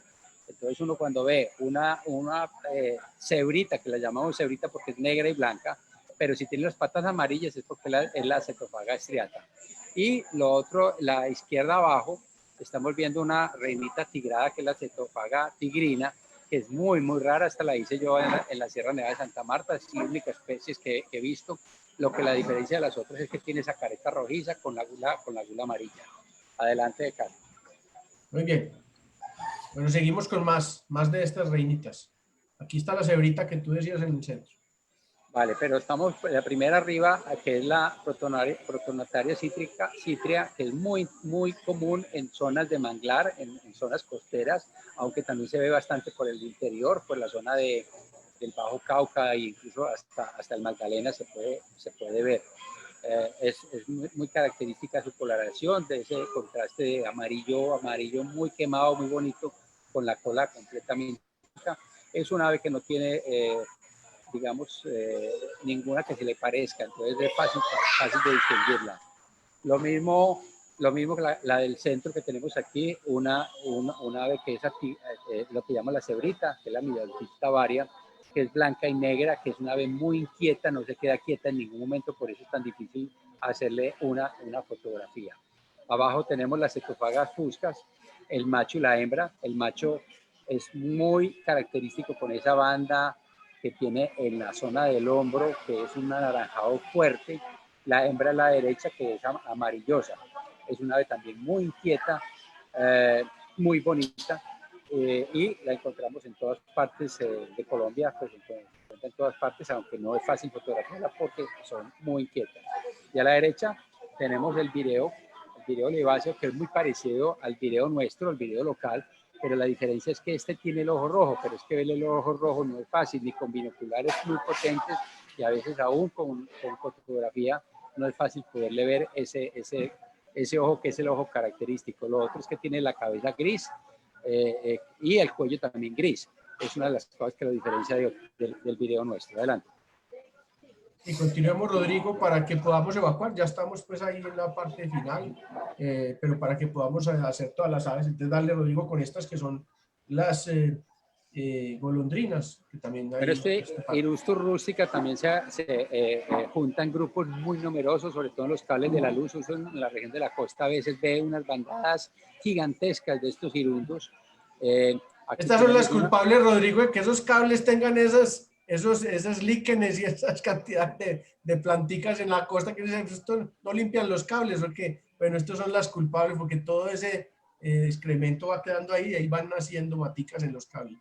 Entonces uno cuando ve una cebrita, que la llamamos cebrita porque es negra y blanca, pero si tiene las patas amarillas es porque es la Cetophaga striata. Y lo otro, la izquierda abajo, estamos viendo una reinita tigrada que es la Cetophaga tigrina, que es muy rara. Esta la hice yo en la Sierra Nevada de Santa Marta, es la única especie que he visto. Lo que la diferencia de las otras es que tiene esa careta rojiza con la gula amarilla. Adelante, de Carlos. Muy bien. Bueno, seguimos con más de estas reinitas. Aquí está la cebrita que tú decías en el centro. Vale, pero estamos la primera arriba, que es la Protonataria citria, que es muy común en zonas de manglar, en zonas costeras, aunque también se ve bastante por el interior, por la zona del Bajo Cauca e incluso hasta el Magdalena se puede ver. Es muy característica su coloración, de ese contraste de amarillo muy quemado, muy bonito, con la cola completamente blanca. Es un ave que no tiene, digamos, ninguna que se le parezca, entonces es fácil de distinguirla. Lo mismo que la del centro que tenemos aquí, una ave que es aquí, lo que llama la cebrita, que es la Midaltita varia, que es blanca y negra, que es una ave muy inquieta, no se queda quieta en ningún momento, por eso es tan difícil hacerle una fotografía. Abajo tenemos las cetofagas fuscas, el macho y la hembra. El macho es muy característico con esa banda que tiene en la zona del hombro, que es un anaranjado fuerte. La hembra a la derecha, que es amarillosa. Es una ave también muy inquieta, muy bonita. Y la encontramos en todas partes de Colombia, pues en todas partes, aunque no es fácil fotografiarla porque son muy inquietas. Y a la derecha tenemos el vireo oliváceo, que es muy parecido al vireo nuestro, el vireo local, pero la diferencia es que este tiene el ojo rojo, pero es que verle el ojo rojo no es fácil, ni con binoculares muy potentes, y a veces aún con fotografía no es fácil poderle ver ese ojo que es el ojo característico. Lo otro es que tiene la cabeza gris, y el cuello también gris. Es una de las cosas que lo diferencia del video nuestro. Adelante. Y continuemos, Rodrigo, para que podamos evacuar. Ya estamos pues ahí en la parte final, pero para que podamos hacer todas las aves. Entonces, darle, Rodrigo, con estas que son las golondrinas, que también hay. Pero Irustus rustica también se juntan grupos muy numerosos, sobre todo en los cables de la luz. En la región de la costa a veces ve unas bandadas gigantescas de estos irundos. Estas son las culpables, Rodrigo, de que esos cables tengan esos líquenes y esas cantidades de planticas en la costa, que esto no limpian los cables, porque, bueno, estos son las culpables, porque todo ese excremento va quedando ahí y ahí van naciendo maticas en los cables.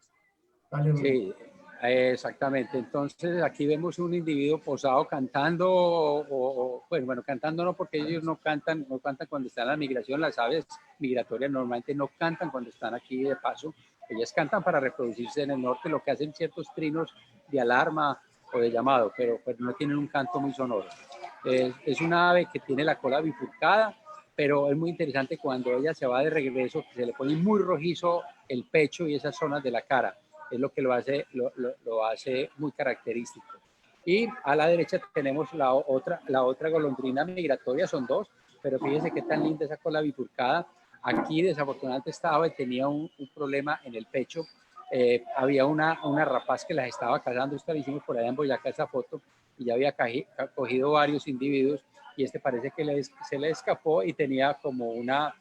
Dale, Rodrigo. Sí, exactamente. Entonces aquí vemos un individuo posado cantando, bueno, cantando no, porque ellos no cantan cuando están en la migración. Las aves migratorias normalmente no cantan cuando están aquí de paso. Ellas cantan para reproducirse en el norte, lo que hacen ciertos trinos de alarma o de llamado, pero no tienen un canto muy sonoro. Es una ave que tiene la cola bifurcada, pero es muy interesante cuando ella se va de regreso, que se le pone muy rojizo el pecho y esas zonas de la cara. Es lo que lo hace muy característico. Y a la derecha tenemos la otra golondrina migratoria, son dos, pero fíjense qué tan linda esa cola bifurcada. Aquí desafortunadamente estaba y tenía un problema en el pecho. Había una rapaz que las estaba cazando. Esta la hicimos por allá en Boyacá, esa foto, y ya había cogido varios individuos, y parece que se le escapó y tenía como una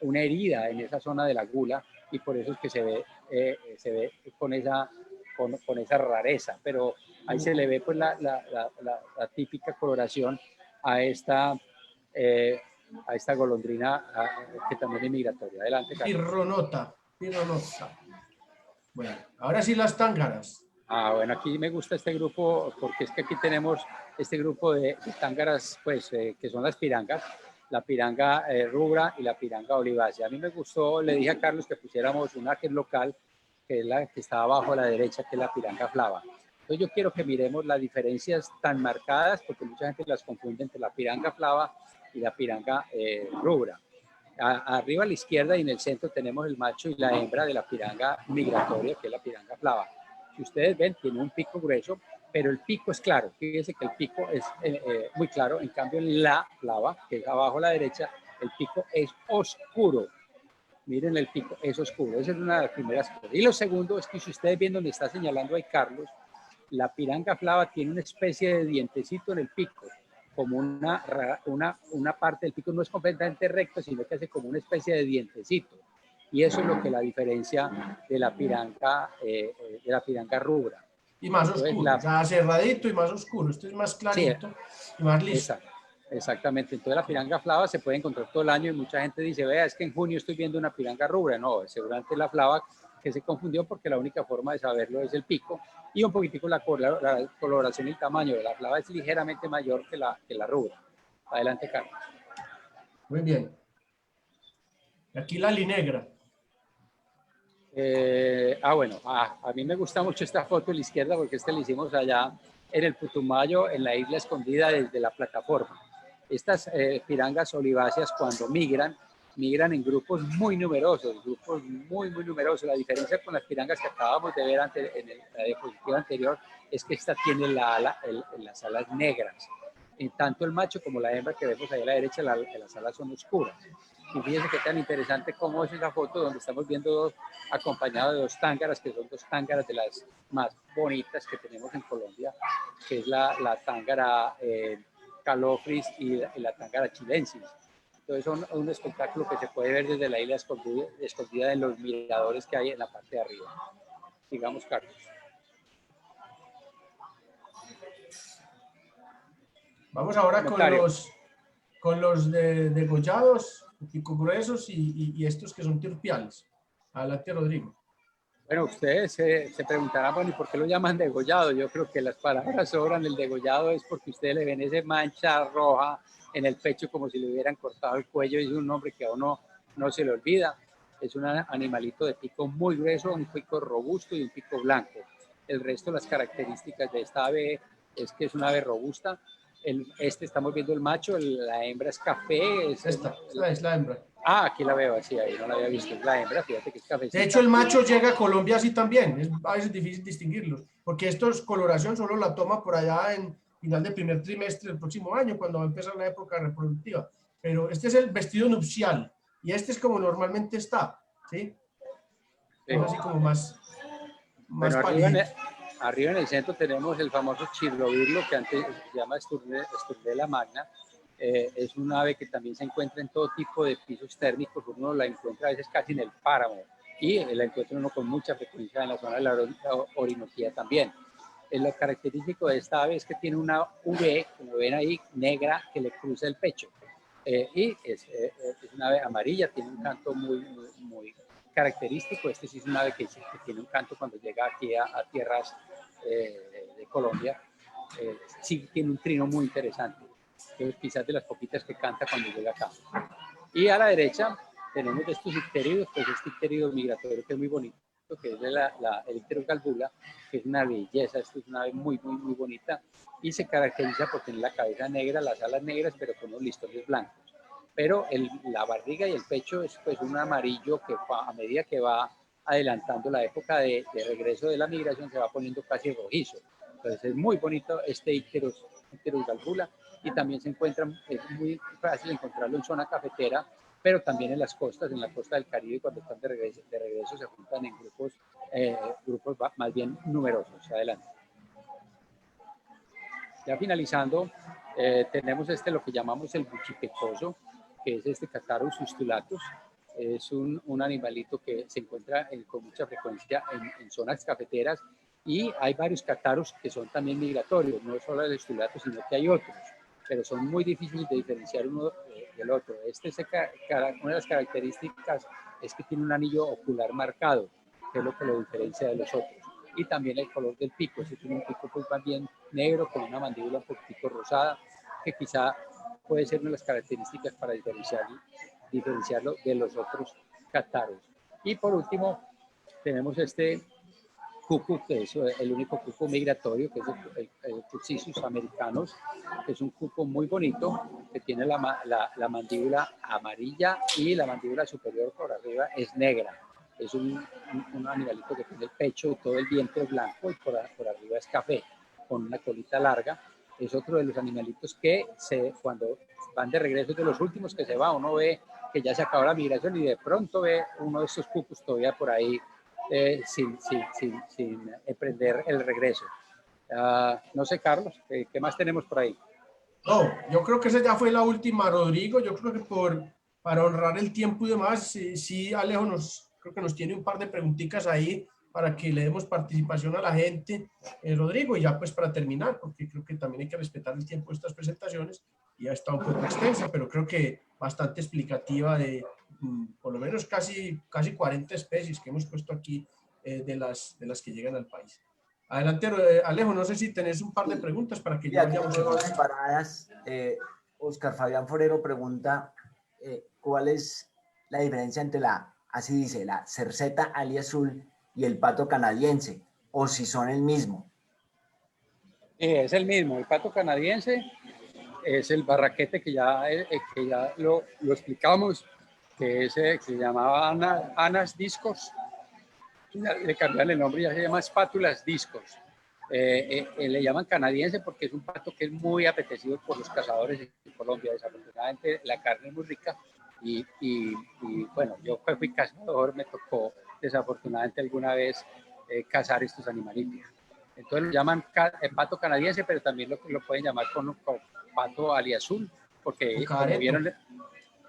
herida en esa zona de la gula, y por eso es que se ve con esa rareza, pero ahí se le ve pues la típica coloración a esta golondrina que también es migratoria. Adelante, Carlos. Pirronota. Bueno, ahora sí las tángaras. Bueno, aquí me gusta este grupo porque es que aquí tenemos este grupo de tángaras, pues, que son las pirangas, la piranga rubra y la piranga olivácea. A mí me gustó, le dije a Carlos que pusiéramos una que es local, que es la que está abajo a la derecha, que es la piranga flava. Entonces yo quiero que miremos las diferencias tan marcadas, porque mucha gente las confunde entre la piranga flava y la piranga rubra. Arriba a la izquierda y en el centro tenemos el macho y la hembra de la piranga migratoria, que es la piranga flava. Si ustedes ven, tiene un pico grueso, pero el pico es claro. Fíjense que el pico es muy claro. En cambio, en la flava, que es abajo a la derecha, el pico es oscuro. Miren, el pico es oscuro. Esa es una de las primeras cosas. Y lo segundo es que si ustedes ven donde está señalando ahí Carlos, la piranga flava tiene una especie de dientecito en el pico, como una parte del pico no es completamente recto, sino que hace como una especie de dientecito. Y eso es lo que la diferencia de la piranga rubra. Y más oscuro, ya cerradito y más oscuro. Esto es más clarito, sí, y más liso. Exactamente. Entonces la piranga flava se puede encontrar todo el año y mucha gente dice, vea, es que en junio estoy viendo una piranga rubra. No, seguramente la flava que se confundió porque la única forma de saberlo es el pico y un poquitico la coloración y el tamaño de la flava es ligeramente mayor que la rubra. Adelante, Carlos. Muy bien. Y aquí la linegra. Bueno, a mí me gusta mucho esta foto de la izquierda porque la hicimos allá en el Putumayo, en la isla escondida desde la plataforma. Estas pirangas oliváceas cuando migran en grupos muy numerosos, muy numerosos. La diferencia con las pirangas que acabamos de ver en la diapositiva anterior es que esta tiene las alas negras. En tanto el macho como la hembra que vemos ahí a la derecha, las alas son oscuras. Y fíjense qué tan interesante cómo es esa foto donde estamos viendo acompañado de dos tángaras, que son dos tángaras de las más bonitas que tenemos en Colombia, que es la tángara calofris y la tángara chilensis. Entonces son un espectáculo que se puede ver desde la isla escondida en los miradores que hay en la parte de arriba. Sigamos, Carlos. Vamos ahora con los degollados, pico gruesos y estos que son turpiales. Adelante, Rodrigo. Bueno, ustedes se preguntarán, bueno, ¿y por qué lo llaman degollado? Yo creo que las palabras sobran. El degollado es porque ustedes le ven esa mancha roja en el pecho como si le hubieran cortado el cuello. Es un nombre que a uno no se le olvida. Es un animalito de pico muy grueso, un pico robusto y un pico blanco. El resto de las características de esta ave es que es una ave robusta. Estamos viendo el macho, la hembra es café. Esta es la hembra. Aquí la veo así, ahí no la había visto, es la hembra, fíjate que es cafecita. De hecho, el macho llega a Colombia así también, es a veces difícil distinguirlos, porque esto es coloración, solo la toma por allá en final del primer trimestre del próximo año, cuando va a empezar la época reproductiva. Pero este es el vestido nupcial, y este es como normalmente está, ¿sí? Es así como más bueno, pálido. Arriba en el centro tenemos el famoso chirlovirlo, que antes se llama Sturdela magna. Es un ave que también se encuentra en todo tipo de pisos térmicos. Uno la encuentra a veces casi en el páramo y la encuentra uno con mucha frecuencia en la zona de la Orinoquía también. Lo característico de esta ave es que tiene una V, como ven ahí, negra que le cruza el pecho. Y es una ave amarilla, tiene un canto muy característico. Este sí es un ave que tiene un canto cuando llega aquí a tierras de Colombia. Sí tiene un trino muy interesante. Quizás de las poquitas que canta cuando llega acá. Y a la derecha tenemos estos icteridos, pues este icterido migratorio que es muy bonito, que es el Icterus galbula, que es una belleza. Esto es una ave muy bonita y se caracteriza por tener la cabeza negra, las alas negras, pero con unos listones blancos. Pero la barriga y el pecho es pues un amarillo que a medida que va adelantando la época de regreso de la migración se va poniendo casi rojizo. Entonces es muy bonito este Icterus galbula. Y también es muy fácil encontrarlo en zona cafetera, pero también en las costas, en la costa del Caribe, cuando están de regreso se juntan en grupos más bien numerosos. Adelante. Ya finalizando, tenemos lo que llamamos el buchipecoso, que es este Catharus ustulatus. Es un animalito que se encuentra con mucha frecuencia en zonas cafeteras y hay varios Catharus que son también migratorios, no solo el ustulatus, sino que hay otros, pero son muy difíciles de diferenciar uno del otro. Una de las características es que tiene un anillo ocular marcado, que es lo que lo diferencia de los otros. Y también el color del pico, tiene un pico pues más bien negro con una mandíbula un poquito rosada, que quizá puede ser una de las características para diferenciarlo de los otros Catharus. Y por último, tenemos este cucu, que es el único cuco migratorio, que es el Cucisus americanus, que es un cuco muy bonito, que tiene la mandíbula amarilla y la mandíbula superior por arriba es negra. Es un animalito que tiene el pecho y todo el vientre blanco y por arriba es café, con una colita larga. Es otro de los animalitos que cuando van de regreso, de los últimos que se va, uno ve que ya se acabó la migración y de pronto ve uno de estos cucos todavía por ahí sin emprender el regreso. No sé, Carlos, ¿qué más tenemos por ahí? No, yo creo que esa ya fue la última, Rodrigo. Yo creo que para honrar el tiempo y demás, sí, Alejo creo que nos tiene un par de preguntitas ahí para que le demos participación a la gente. Rodrigo, y ya pues para terminar, porque creo que también hay que respetar el tiempo de estas presentaciones. Ya está un poco extensa, pero creo que bastante explicativa de por lo menos casi 40 especies que hemos puesto aquí de las que llegan al país. Adelante, Alejo, no sé si tenés un par de preguntas para que Sí, ya aquí vayamos tengo dos cerrando. separadas. Oscar Fabián Forero pregunta ¿cuál es la diferencia entre así dice, la cerceta aliazul y el pato canadiense? O si son el mismo. Es el mismo, el pato canadiense es el barraquete que ya lo explicamos, que se llamaba Anas discos, le cambiaron el nombre, ya se llama espátulas discos. Le llaman canadiense porque es un pato que es muy apetecido por los cazadores en Colombia. Desafortunadamente la carne es muy rica y bueno, yo fui cazador, me tocó desafortunadamente alguna vez cazar estos animalitos. Entonces lo llaman pato canadiense, pero también lo pueden llamar con pato aliazul, porque como vieron,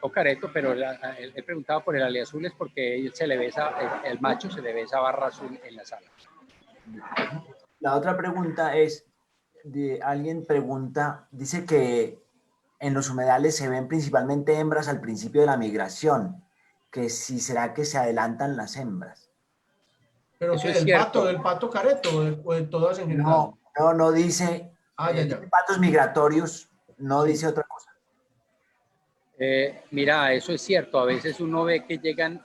o careto, pero él preguntaba por el aliazul es porque se le ve el macho se le ve esa barra azul en las alas. La otra pregunta es, alguien pregunta, dice que en los humedales se ven principalmente hembras al principio de la migración, que si será que se adelantan las hembras. ¿Pero eso qué? es cierto. ¿Del pato careto o de todas en general? No dice, Ya. patos migratorios, no Sí. dice otra cosa. Mira, eso es cierto. A veces uno ve que llegan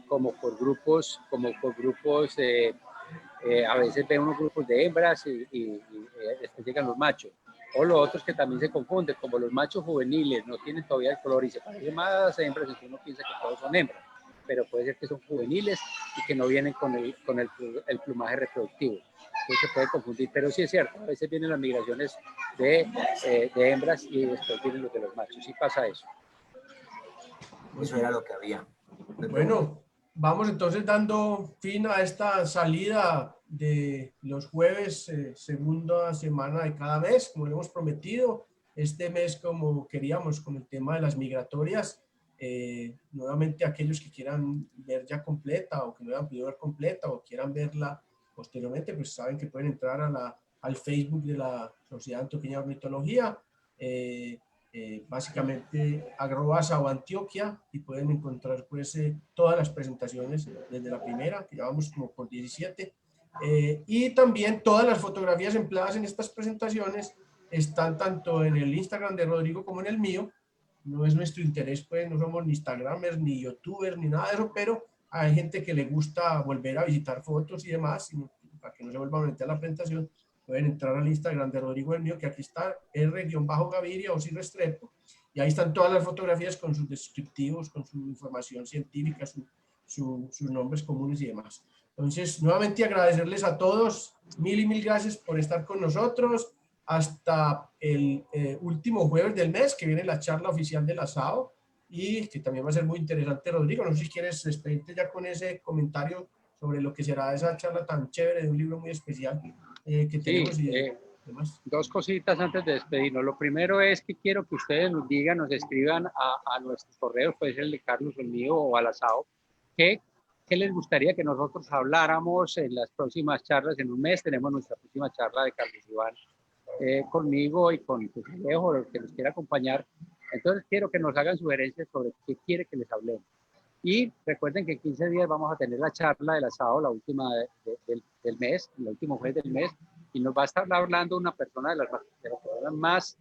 como por grupos, a veces ve unos grupos de hembras y después llegan los machos. O los otros que también se confunden, como los machos juveniles no tienen todavía el color y se parecen más a hembras, entonces uno piensa que todos son hembras, pero puede ser que son juveniles y que no vienen con el plumaje reproductivo. Entonces se puede confundir, pero sí es cierto, a veces vienen las migraciones de hembras y después vienen los de los machos. Sí pasa eso. Eso era lo que había. Bueno, vamos entonces dando fin a esta salida de los jueves, segunda semana de cada mes, como lo hemos prometido. Este mes, como queríamos, con el tema de las migratorias, nuevamente aquellos que quieran ver ya completa o que no hayan podido ver completa o quieran verla posteriormente, pues saben que pueden entrar al Facebook de la Sociedad Antioqueña de Ornitología. Básicamente @sao Antioquia y pueden encontrar pues todas las presentaciones desde la primera, que ya vamos como por 17, y también todas las fotografías empleadas en estas presentaciones están tanto en el Instagram de Rodrigo como en el mío. No es nuestro interés, pues no somos ni Instagramers, ni YouTubers, ni nada de eso, pero hay gente que le gusta volver a visitar fotos y demás, para que no se vuelvan a meter a la presentación. Pueden entrar al Instagram de Rodrigo el mío, que aquí está, R-Gaviria o Osiris Restrepo, y ahí están todas las fotografías con sus descriptivos, con su información científica, sus nombres comunes y demás. Entonces, nuevamente agradecerles a todos, mil y mil gracias por estar con nosotros. Hasta el último jueves del mes, que viene la charla oficial de la SAO, y que también va a ser muy interesante. Rodrigo, no sé si quieres despedirte ya con ese comentario sobre lo que será esa charla tan chévere de un libro muy especial que tenemos y demás. Dos cositas antes de despedirnos. Lo primero es que quiero que ustedes nos digan, nos escriban a nuestros correos, puede ser el de Carlos, el mío o al SAO, ¿qué les gustaría que nosotros habláramos en las próximas charlas? En un mes tenemos nuestra próxima charla de Carlos Iván conmigo y con Alejo, el que nos quiera acompañar. Entonces quiero que nos hagan sugerencias sobre qué quiere que les hablemos. Y recuerden que en 15 días vamos a tener la charla del asado, la última del mes, el último jueves del mes, y nos va a estar hablando una persona de las personas más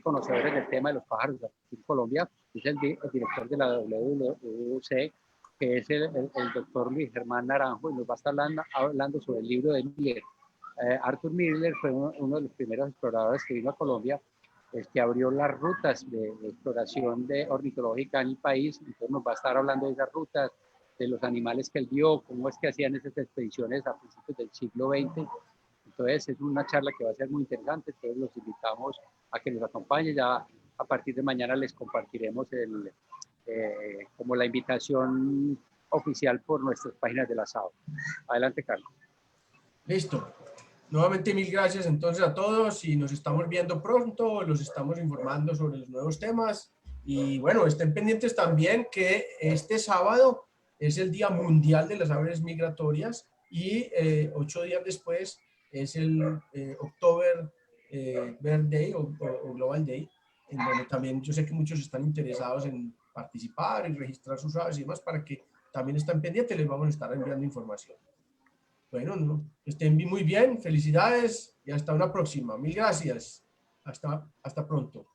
conocedoras del tema de los pájaros aquí en Colombia, es el director de la WWC, que es el doctor Luis Germán Naranjo, y nos va a estar hablando sobre el libro de Miller. Arthur Miller fue uno de los primeros exploradores que vino a Colombia, que abrió las rutas de exploración ornitológica en el país. Entonces nos va a estar hablando de esas rutas, de los animales que él vio, cómo es que hacían esas expediciones a principios del siglo XX. Entonces es una charla que va a ser muy interesante. Entonces los invitamos a que nos acompañen. Ya a partir de mañana les compartiremos como la invitación oficial por nuestras páginas de la SAO. Adelante, Carlos. Listo. Nuevamente mil gracias entonces a todos y nos estamos viendo pronto, los estamos informando sobre los nuevos temas y bueno, estén pendientes también que este sábado es el Día Mundial de las Aves Migratorias y 8 días después es el October Bird Day o Global Day, en donde también yo sé que muchos están interesados en participar y registrar sus aves y demás para que también estén pendientes, les vamos a estar enviando información. Bueno, no, que estén muy bien, felicidades y hasta una próxima. Mil gracias. Hasta pronto.